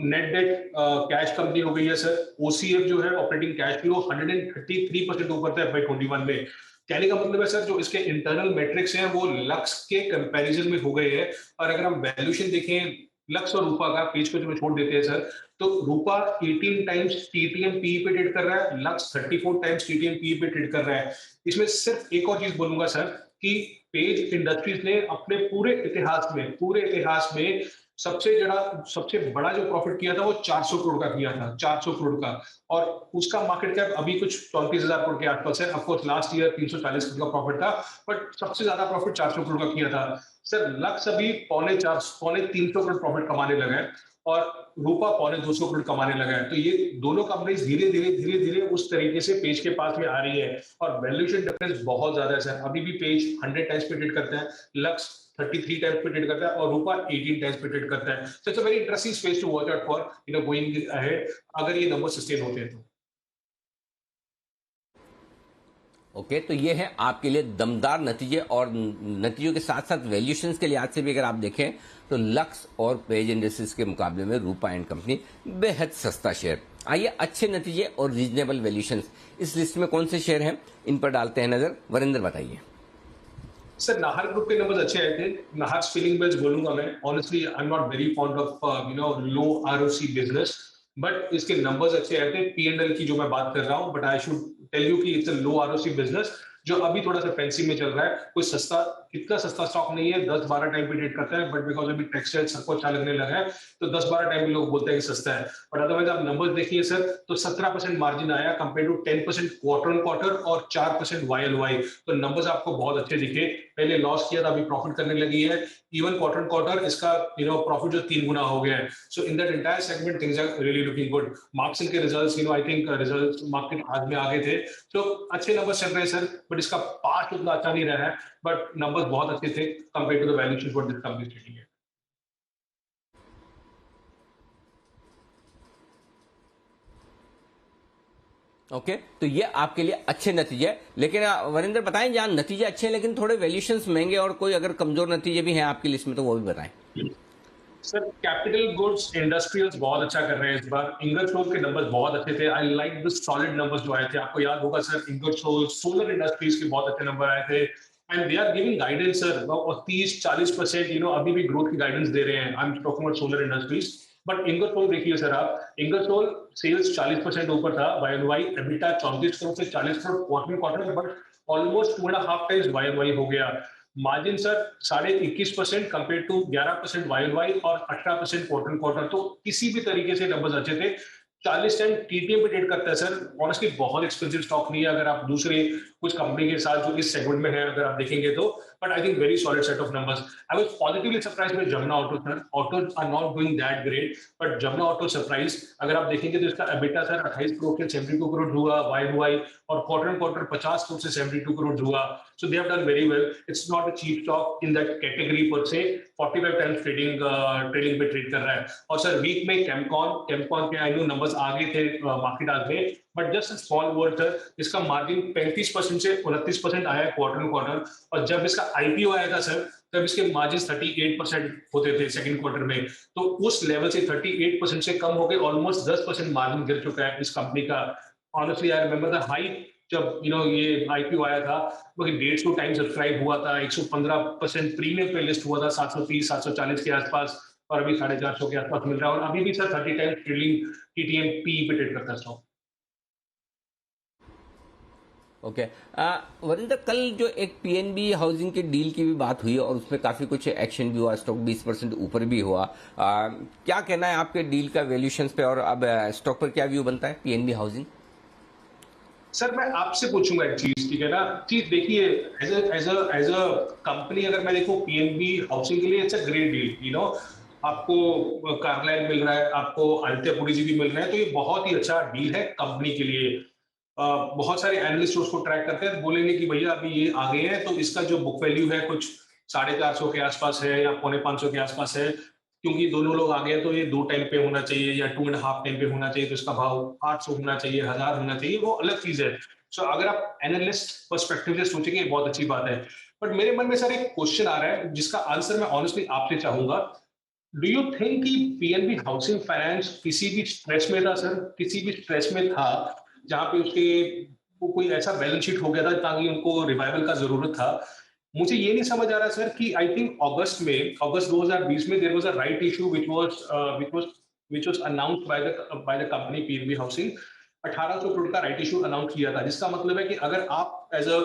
नेट डेट कैश कंपनी हो गई है सर. OCF जो है ऑपरेटिंग कैश फ्लो 133% ऊपर था FY21 में. कहने का मतलब है सर जो इसके इंटरनल मैट्रिक्स हैं वो लक्स के कंपैरिजन में हो गए हैं. और अगर हम वैल्यूएशन देखें लक्स और रूपा का, पेज को जो छोड़ देते हैं सर, तो रूपा 18 टाइम्स TTM PE पे ट्रेड कर रहा है, लक्स 34 टाइम्स TTM PE पे ट्रेड कर रहा है. इसमें सिर्फ एक और चीज बोलूंगा सर कि पेज इंडस्ट्रीज ने अपने पूरे इतिहास में सबसे बड़ा जो प्रॉफिट किया था वो 400 करोड़ का किया था, 400 करोड़ का. और उसका मार्केट कैप अभी कुछ 34,000 करोड़ के आसपास है. ऑफकोर्स लास्ट ईयर 340 करोड़ का प्रॉफिट था, बट सबसे ज्यादा प्रॉफिट 400 करोड़ का किया था सर. लक्स अभी पौने 300 करोड़ प्रॉफिट कमाने लगा है और रूपा पौने 200 करोड़ कमाने लगा है. तो ये दोनों कंपनीज धीरे धीरे उस तरीके से पेज के पास में आ रही है. और वैल्यूएशन डिफरेंस बहुत ज्यादा है सर. अभी भी पेज 100 टाइम्स पे ट्रेड करता है, लक्स 33 टाइम्स पे ट्रेड करता है और रूपा 18 टाइम्स पे ट्रेड करता है. So it's a very interesting space to watch out for going ahead, अगर ये नंबर सस्टेन होते हैं तो. ओके, तो ये है आपके लिए दमदार नतीजे, और नतीजों के साथ साथ वैल्यूएशंस के लिहाज से भी अगर आप देखें तो लक्स और पेज इंडस्ट्रीज के मुकाबले में रूपा एंड कंपनी बेहद सस्ता शेयर. आइए अच्छे नतीजे और रीजनेबल वैल्यूएशंस इस लिस्ट में कौन से शेयर हैं, इन पर डालते हैं नजर. वरिंदर बताइए. सर नाहर ग्रुप के नंबर्स अच्छे आए थे. नाहर स्पिनिंग मिल्स बोलूंगा मैं. Honestly I am not very fond of low ROC business, but इसके नंबर्स अच्छे आए थे. P&L की जो मैं बात कर रहा हूं, but I should tell you कि it's a low ROC business जो अभी थोड़ा सा फैंसी में चल रहा है. कोई इतना सस्ता स्टॉक नहीं है. 10-12 टाइम पे ट्रेड करता है, बट बिकॉज अभी टेक्सटाइल सबको अच्छा लगने लगा है तो 10-12 टाइम पे लोग बोलते हैं कि सस्ता है. बट अदरवाइज आप नंबर्स देखिए सर, तो 17% मार्जिन आया compare to 10% quarter on quarter और 4% YoY. तो नंबर्स आपको बहुत अच्छे दिखे. पहले लॉस किया था, अभी प्रॉफिट करने लगी है. इवन क्वार्टर ऑन क्वार्टर इसका प्रॉफिट जो 3 गुना हो गया है. So in that entire segment things are really looking good. Marksans के results I think results market आज में आगे थे, तो अच्छे नंबर चल रहे हैं सर. बट इसका पास्ट उतना अच्छा नहीं रहा है, बट नंबर्स बहुत अच्छे थे compare to the valuation for this company trading है. ओके, तो ये आपके लिए अच्छे नतीजे हैं. लेकिन वरिंदर बताएं, जहां नतीजे अच्छे हैं लेकिन थोड़े वैल्यूएशंस महंगे और कोई अगर कमजोर नतीजे भी हैं आपकी लिस्ट में तो वो भी बताएं. सर कैपिटल गुड्स इंडस्ट्रियल्स बहुत अच्छा कर रहे हैं इस बार. इंगरसोल के नंबर्स बहुत अच्छे थे. I like the solid numbers जो आए थे. आपको याद होगा सर, इंगरसोल सोलर इंडस्ट्रीज के बहुत अच्छे नंबर आए थे. And they are giving guidance sir, और 30-40% अभी भी ग्रोथ की गाइडेंस दे रहे हैं. I am talking about Solar Industries. But Ingersoll देखिए सर आप, इंगरसोल सेल्स 40% ऊपर था YoY. EBITDA 34 करोड़ से 40 crore quarter, but almost 2.5 times YoY हो गया. Margin sir 21.5% compare to 11% YoY और 18% क्वार्टर क्वार्टर. तो किसी भी तरीके से नंबर्स अच्छे थे. 40 टाइम TTM पे ट्रेड करता है सर. ऑनेस्टली बहुत एक्सपेंसिव स्टॉक नहीं है अगर आप दूसरे कुछ कंपनी के साथ जो इस सेगमेंट में है अगर आप देखेंगे तो. But I think very solid set of numbers. I was positively surprised by Jamna Auto sir. Autos are not doing that great, but Jamna Auto surprise. अगर आप देखेंगे तो इसका EBITDA सर 28 करोड़ से 72 करोड़ हुआ YoY, और क्वार्टर क्वार्टर 50 करोड़ से 72 करोड़ हुआ. So they have done very well. It's not a cheap stock in that category per se. 45 times trading पे ट्रेड कर रहा है. और सर वीक में कैमकॉन के आई नो नंबर्स आगे थे मार्केट आज में, but just small word sir, इसका मार्जिन 35% से 29% आया क्वार्टर क्वार्टर. और जब इसका IPO आया था सर, तब इसके मार्जिन 38% होते थे सेकंड क्वार्टर में. तो उस लेवल से 38% से कम होकर ऑलमोस्ट 10% मार्जिन गिर चुका है इस कंपनी का. Honestly I remember the hype जब ये IPO आया था, वो 150 टाइम सब्सक्राइब हुआ था, 115% प्रीमियम पे लिस्ट हुआ था, 730-740 के आसपास, और अभी 450 के आसपास मिल रहा है. और अभी भी sir 30 time trading TTM PE पे ट्रेड करता है स्टॉक. ओके, वरिंदर, कल जो एक PNB हाउसिंग के डील की भी बात हुई और उसमें काफी कुछ एक्शन भी हुआ, स्टॉक 20% ऊपर भी हुआ. क्या कहना है आपके डील का वैल्यूएशंस पे, और अब स्टॉक पर क्या व्यू बनता है PNB हाउसिंग? सर मैं आपसे पूछूंगा एक चीज, ठीक है ना. चीज देखिए, एज अ कंपनी अगर मैं देखूं PNB हाउसिंग के लिए इट्स अ ग्रेट डील. आपको कार्लाइल मिल रहा है, आपको आदित्य पुरी जी भी मिल रहे हैं, तो ये बहुत ही अच्छा डील है कंपनी के लिए। बहुत सारे एनालिस्ट उसको ट्रैक करते हैं, बोलेंगे कि भैया अभी ये आ गए हैं तो इसका जो बुक वैल्यू है कुछ 450 के आसपास है या 450 के आसपास है, क्योंकि दोनों लोग आ गए तो ये 2 टाइम पे होना चाहिए या 2.5 टाइम पे होना चाहिए, तो इसका भाव 800 होना चाहिए, 1000 होना चाहिए, वो अलग चीज है। सो अगर आप एनालिस्ट पर्सपेक्टिव से सोचेंगे बहुत अच्छी बात है। बट मेरे मन में सर एक क्वेश्चन आ रहा है जिसका आंसर मैं ऑनेस्टली आपसे चाहूंगा। डू यू थिंक कि पीएनबी हाउसिंग फाइनेंस किसी भी स्ट्रेस में था सर, किसी भी स्ट्रेस में था जहां पे उसके कोई ऐसा बैलेंस शीट हो गया था ताकि उनको रिवाइवल का जरूरत था? मुझे ये नहीं समझ आ रहा सर कि आई थिंक अगस्त 2020 में there was a right issue which was announced by the company PNB Housing. 1800 crore का राइट इशू अनाउंस किया था, जिसका मतलब है कि अगर आप एज अ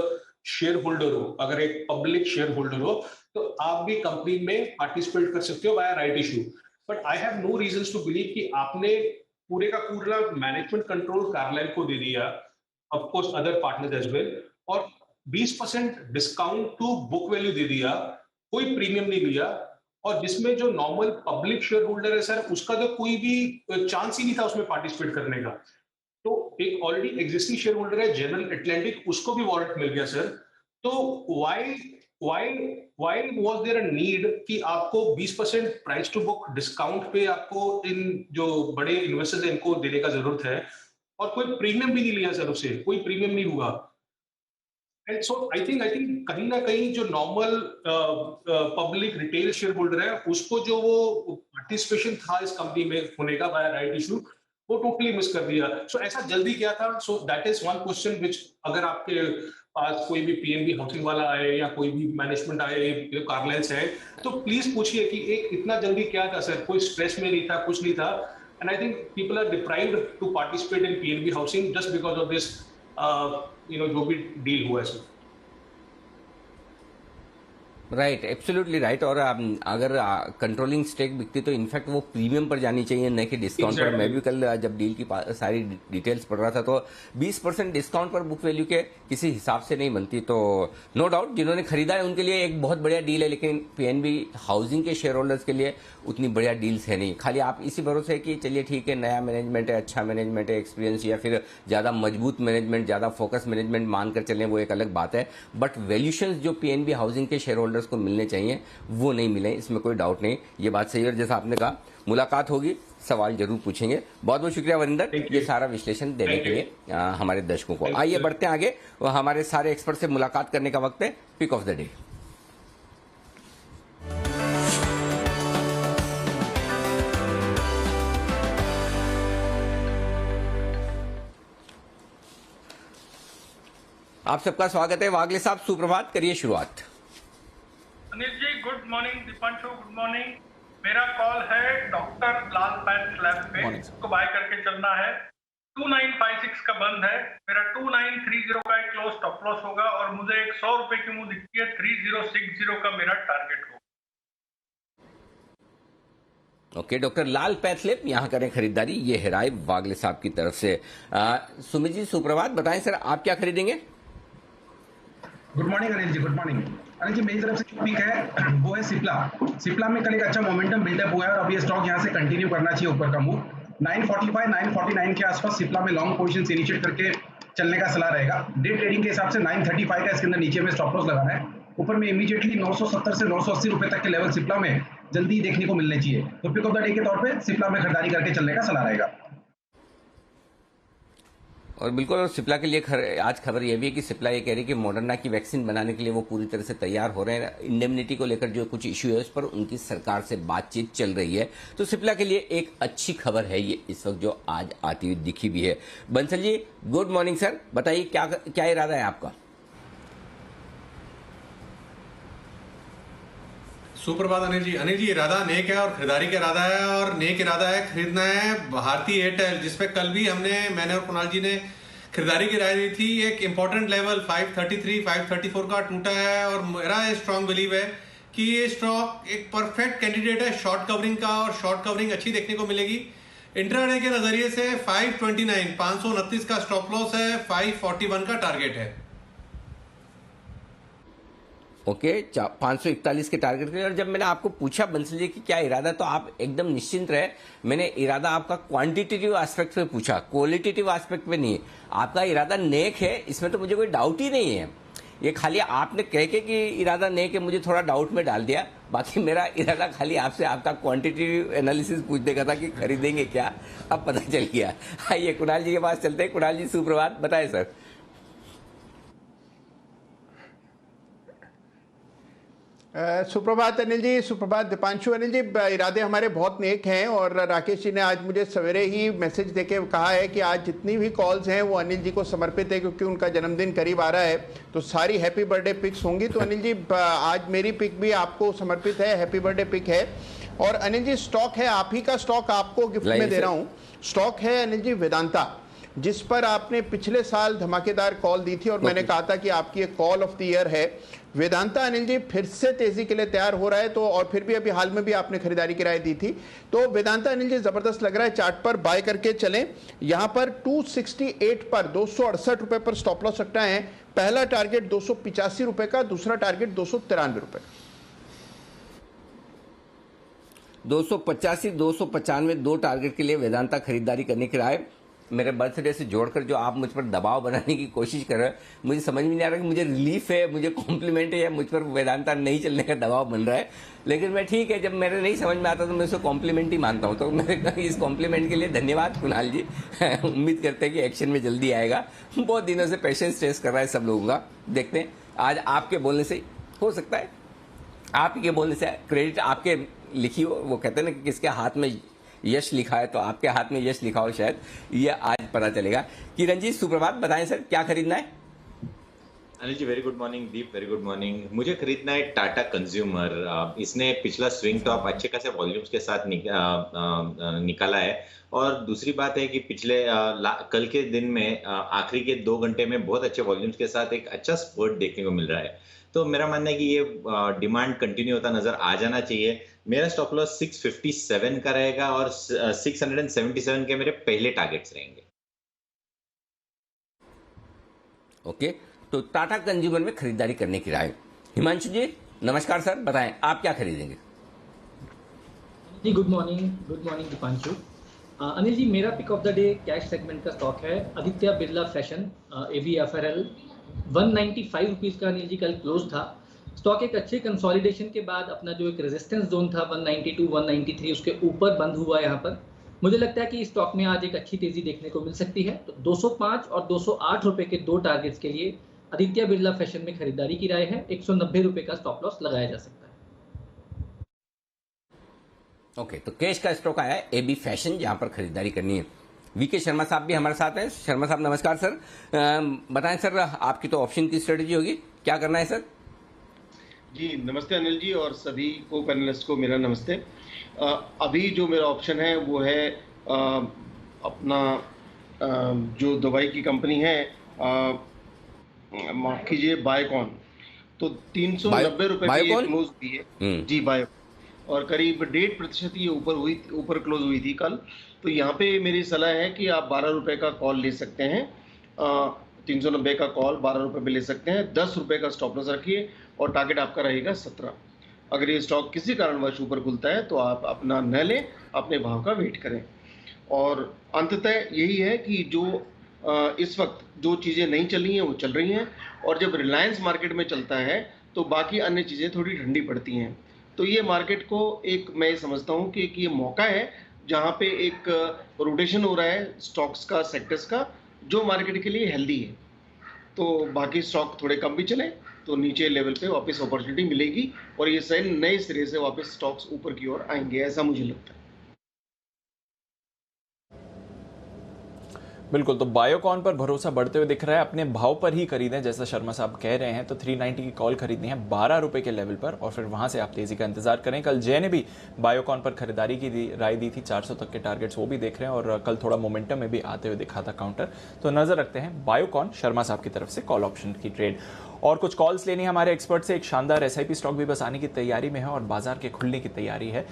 शेयर होल्डर हो, अगर एक पब्लिक शेयर होल्डर हो, तो आप भी कंपनी में पार्टिसिपेट कर सकते हो by right issue. But I have no reasons to believe कि आपने पूरे का पूरा मैनेजमेंट कंट्रोल कार्लाइल को दे दिया, of course other partners as well, और 20% डिस्काउंट टू बुक वैल्यू दे दिया, कोई प्रीमियम नहीं लिया, और जिसमें जो नॉर्मल पब्लिक शेयर होल्डर है सर, उसका तो कोई भी चांस ही नहीं था उसमें पार्टिसिपेट करने का। तो एक ऑलरेडी एग्जिस्टिंग शेयर होल्डर है जनरल एटलांटिक, उसको भी वॉरंट मिल गया सर। तो why was there a need कि आपको 20% प्राइस टू बुक डिस्काउंट पे आपको इन जो बड़े इन्वेस्टर्स हैं इनको देने का जरूरत है, और कोई प्रीमियम भी नहीं लिया सर, उससे कोई प्रीमियम नहीं हुआ। एंड सो आई थिंक कहीं ना कहीं जो normal public retail share holder है उसको जो वो पार्टिसिपेशन था इस कंपनी में होने का बाय राइट इशू, वो टोटली मिस कर दिया। सो ऐसा जल्दी क्या था? So that is one question which अगर आपके पास कोई भी पीएनबी हाउसिंग वाला आए या कोई भी मैनेजमेंट आए, कार्लाइल से आए, तो प्लीज पूछिए कि एक इतना जल्दी क्या था सर? कोई स्ट्रेस में नहीं था, कुछ नहीं था। And I think people are deprived to participate in PNB Housing just because of this जो भी डील हुआ है सर। Right, absolutely right. और अगर कंट्रोलिंग स्टेक बिकती तो इनफैक्ट वो प्रीमियम पर जानी चाहिए, न कि डिस्काउंट पर। मैं भी कल जब डील की सारी डिटेल्स पढ़ रहा था तो 20% डिस्काउंट पर बुक वैल्यू के किसी हिसाब से नहीं बनती। तो नो डाउट जिन्होंने खरीदा है उनके लिए एक बहुत बढ़िया डील है, लेकिन पीएनबी हाउसिंग के शेयर होल्डर्स के लिए उतनी बढ़िया डील्स है नहीं। खाली आप इसी भरोसे है कि चलिए ठीक है, नया मैनेजमेंट है, अच्छा मैनेजमेंट है, एक्सपीरियंस, या फिर ज्यादा मजबूत मैनेजमेंट, ज्यादा फोकस मैनेजमेंट मानकर चलें, वो एक अलग बात है। बट वैल्यूशंस जो पीएनबी हाउसिंग के शेयर होल्डर्स को मिलने चाहिए वो नहीं मिले, इसमें कोई डाउट नहीं, ये बात सही है। और जैसा आपने कहा, मुलाकात होगी, सवाल जरूर पूछेंगे। बहुत बहुत शुक्रिया वरिंदर, ये सारा विश्लेषण देने के लिए हमारे दर्शकों को। आइए बढ़ते हैं आगे, हमारे सारे एक्सपर्ट से मुलाकात करने का वक्त है। Pick of the day. आप सबका स्वागत है। वागले साहब, सुप्रभात, करिए शुरुआत। Anil ji, good morning. Deepanshu, good morning. मेरा कॉल है डॉक्टर लाल पैथ लैब पे, इसको बाय करके चलना है। 2956 का बंद है, मेरा 2930 का एक क्लोज स्टॉप लॉस होगा, और मुझे एक 100 रुपए की मुंह दिखती है, 3060 का मेरा टारगेट होगा। ओके, डॉक्टर लाल पैथलेप यहाँ करें खरीदारी, ये है राय वागले साहब की तरफ से। सुमित जी, सुप्रभात, बताएं सर आप क्या खरीदेंगे? Good morning Anil ji, good morning. Anil ji, मेरी तरफ से जो पिक है वो है सिप्ला में कल एक अच्छा मोमेंटम बिल्डअप हुआ है और अब ये स्टॉक यहाँ से कंटिन्यू करना चाहिए ऊपर का मूव। 945 949 के आसपास सिप्ला में लॉन्ग पोजीशन इनिशिएट करके चलने का सलाह रहेगा। डे ट्रेडिंग के हिसाब से 935 का इसके अंदर नीचे में स्टॉप लॉस लगाना है। ऊपर में इमीडिएटली 970 से 980 रुपए तक के लेवल सिप्ला में जल्दी देखने को मिलने चाहिए। तो पिक ऑफ द डे के तौर पे सिप्ला में खरीदारी करके चलने का सलाह रहेगा। और बिल्कुल, और सिप्ला के लिए आज खबर यह भी है कि सिप्ला ये कह रही है कि मॉडर्ना की वैक्सीन बनाने के लिए वो पूरी तरह से तैयार हो रहे हैं। इंडेमनिटी को लेकर जो कुछ इश्यू है उस पर उनकी सरकार से बातचीत चल रही है। तो सिप्ला के लिए एक अच्छी खबर है ये इस वक्त जो आज आती हुई दिखी भी है। Bansal ji, good morning sir, बताइए क्या इरादा है आपका? सुप्रभात अनिल जी। अनिल जी, इरादा नेक है और खरीदारी का इरादा है, और नेक इरादा है, खरीदना है भारतीय एयरटेल, जिसपे कल भी मैंने और कुणाल जी ने खरीदारी की राय दी थी। एक इंपॉर्टेंट लेवल 533 534 का टूटा है, और मेरा स्ट्रांग बिलीव है कि ये स्टॉक एक परफेक्ट कैंडिडेट है शॉर्ट कवरिंग का, और शॉर्ट कवरिंग अच्छी देखने को मिलेगी। इंट्राडे के नजरिए से 529 529 का स्टॉप लॉस है, 541 का टारगेट है। ओके 541 के टारगेट के लिए। और जब मैंने आपको पूछा बंसल जी कि क्या इरादा, तो आप एकदम निश्चिंत रहे। मैंने इरादा आपका क्वांटिटेटिव एस्पेक्ट पे पूछा, क्वालिटेटिव एस्पेक्ट पे नहीं। आपका इरादा नेक है, इसमें तो मुझे कोई डाउट ही नहीं है। ये खाली आपने कह के कि इरादा नेक है मुझे थोड़ा डाउट में डाल दिया। बाकी मेरा इरादा खाली आपसे आपका क्वांटिटेटिव एनालिसिस पूछने का था कि खरीदेंगे क्या, अब पता चल गया। आइए कुणाल जी के पास चलते हैं। कुणाल जी सुप्रभात, बताएं सर। सुप्रभात अनिल जी, सुप्रभात दीपांशु। अनिल जी, इरादे हमारे बहुत नेक हैं और राकेश जी ने आज मुझे सवेरे ही मैसेज देके कहा है कि आज जितनी भी कॉल्स हैं वो अनिल जी को समर्पित है, क्योंकि उनका जन्मदिन करीब आ रहा है, तो सारी हैप्पी बर्थडे पिक्स होंगी। तो अनिल जी आज मेरी पिक भी आपको समर्पित है, हैप्पी बर्थडे पिक है। और अनिल जी स्टॉक है, आप ही का स्टॉक आपको गिफ्ट में दे रहा हूँ। स्टॉक है अनिल जी वेदांता, जिस पर आपने पिछले साल धमाकेदार कॉल दी थी और मैंने कहा था कि आपकी एक कॉल ऑफ द ईयर है। वेदांता अनिल जी फिर से तेजी के लिए तैयार हो रहा है, तो और फिर भी अभी हाल में भी आपने खरीदारी की राय दी थी, तो वेदांता अनिल जी जबरदस्त लग रहा है। चार्ट पर बाय करके चलें। यहां पर 268 पर 268 रुपए पर स्टॉप लॉस रखना है। पहला टारगेट 285 रुपए का, दूसरा टारगेट 293 रुपए का। 285 295 दो टारगेट के लिए वेदांता खरीदारी करने की राय। मेरे बर्थडे से जोड़कर जो आप मुझ पर दबाव बनाने की कोशिश कर रहे हैं, मुझे समझ में नहीं आ रहा कि मुझे रिलीफ है, मुझे कॉम्प्लीमेंट है, या मुझ पर वेदांता नहीं चलने का दबाव बन रहा है। लेकिन मैं ठीक है, जब मेरे नहीं समझ में आता तो मैं उसको कॉम्प्लीमेंट ही मानता हूं। तो मेरे इस कॉम्प्लीमेंट के लिए धन्यवाद कुणाल जी। उम्मीद करते हैं कि एक्शन में जल्दी आएगा। बहुत दिनों से पेशेंस टेस्ट कर रहा है सब लोगों का। देखते हैं आज आपके बोलने से हो सकता है, आप के बोलने से क्रेडिट आपके लिखी हो। वो कहते हैं ना कि किसके हाथ में यश लिखा है, तो आपके हाथ में यश लिखा हो, शायद ये आज पता चलेगा। किरण जी सुप्रभात, बताएं सर क्या खरीदना है। Anil ji very good morning. दीप वेरी गुड मॉर्निंग। मुझे खरीदना है टाटा कंज्यूमर। इसने पिछला स्विंग टॉप अच्छे खासे वॉल्यूम्स के साथ निकाला है। और दूसरी बात है कि पिछले कल के दिन में आखिरी के 2 घंटे में बहुत अच्छे वॉल्यूम्स के साथ एक अच्छा स्पर्ट देखने को मिल रहा है। तो मेरा मानना है कि ये डिमांड कंटिन्यू होता नजर आ जाना चाहिए। मेरा स्टॉप लॉस 657 का रहेगा और 677 के मेरे पहले टारगेट्स रहेंगे। ओके, तो टाटा कंज्यूमर में खरीदारी करने की राय। हिमांशु जी नमस्कार सर, बताएं आप क्या खरीदेंगे। जी गुड मॉर्निंग दीपांशु। अनिल जी मेरा pick of the day cash segment का स्टॉक है Aditya Birla Fashion ABFRL। 195 rupees का अनिल जी कल क्लोज था। स्टॉक एक अच्छे कंसोलिडेशन के बाद अपना जो एक रेजिस्टेंस जोन था 192 193 उसके ऊपर बंद हुआ यहाँ पर। मुझे लगता है कि इस स्टॉक में आज एक अच्छी तेजी देखने को मिल सकती है। तो 205 और 208 रुपए के दो टारगेट्स के लिए आदित्य बिरला फैशन में खरीदारी की राय है। 190 रुपए का स्टॉप लॉस लगाया जा सकता है। ओके, तो कैश का स्टॉक आया है AB फैशन, जहां पर खरीदारी करनी है। VK शर्मा साहब भी हमारे साथ हैं। शर्मा साहब नमस्कार सर। बताएं सर, आपकी तो ऑप्शन की स्ट्रेटेजी होगी, क्या करना है सर। जी नमस्ते अनिल जी और सभी को पैनलिस्ट को मेरा नमस्ते। अभी जो मेरा ऑप्शन है वो है अपना जो दवाई की कंपनी है, माफ कीजिए, बायोकॉन। तो 390 रुपए की क्लोज हुई है जी बायो, और करीब 1.5% ये ऊपर क्लोज हुई थी कल। तो यहाँ पे मेरी सलाह है कि आप 12 रुपए का कॉल ले सकते हैं। 390 का कॉल 12 रुपए पे ले सकते हैं। 10 रुपए का स्टॉप लॉस रखिए और टारगेट आपका रहेगा 17। अगर ये स्टॉक किसी कारणवश ऊपर खुलता है तो आप अपना न लें, अपने भाव का वेट करें। और अंततः यही है कि जो इस वक्त जो चीज़ें नहीं चल रही हैं वो चल रही हैं, और जब रिलायंस मार्केट में चलता है तो बाकी अन्य चीज़ें थोड़ी ठंडी पड़ती हैं। तो ये मार्केट को एक मैं समझता हूँ कि ये मौका है जहाँ पे एक रोटेशन हो रहा है स्टॉक्स का, सेक्टर्स का, जो मार्केट के लिए हेल्दी है। तो बाकी स्टॉक थोड़े कम भी चले तो नीचे लेवल पे वापस अपॉर्चुनिटी मिलेगी और ये सही नए सिरे से वापस स्टॉक्स ऊपर की ओर आएंगे, ऐसा मुझे लगता है। बिल्कुल, तो बायोकॉन पर भरोसा बढ़ते हुए दिख रहा है। अपने भाव पर ही खरीदें जैसा शर्मा साहब कह रहे हैं। तो 390 की कॉल खरीदनी है 12 रुपए के लेवल पर, और फिर वहां से आप तेजी का इंतजार करें। कल जय ने भी बायोकॉन पर खरीदारी की राय दी थी, 400 तक के टारगेट्स वो भी देख रहे हैं, और कल थोड़ा मोमेंटम में भी आते हुए दिखा था काउंटर। तो नजर रखते हैं बायोकॉन, शर्मा साहब की तरफ से कॉल ऑप्शन की ट्रेड। और कुछ कॉल्स लेनी है हमारे एक्सपर्ट से। एक शानदार SIP स्टॉक भी बस आने की तैयारी में है और बाजार के खुलने की तैयारी है।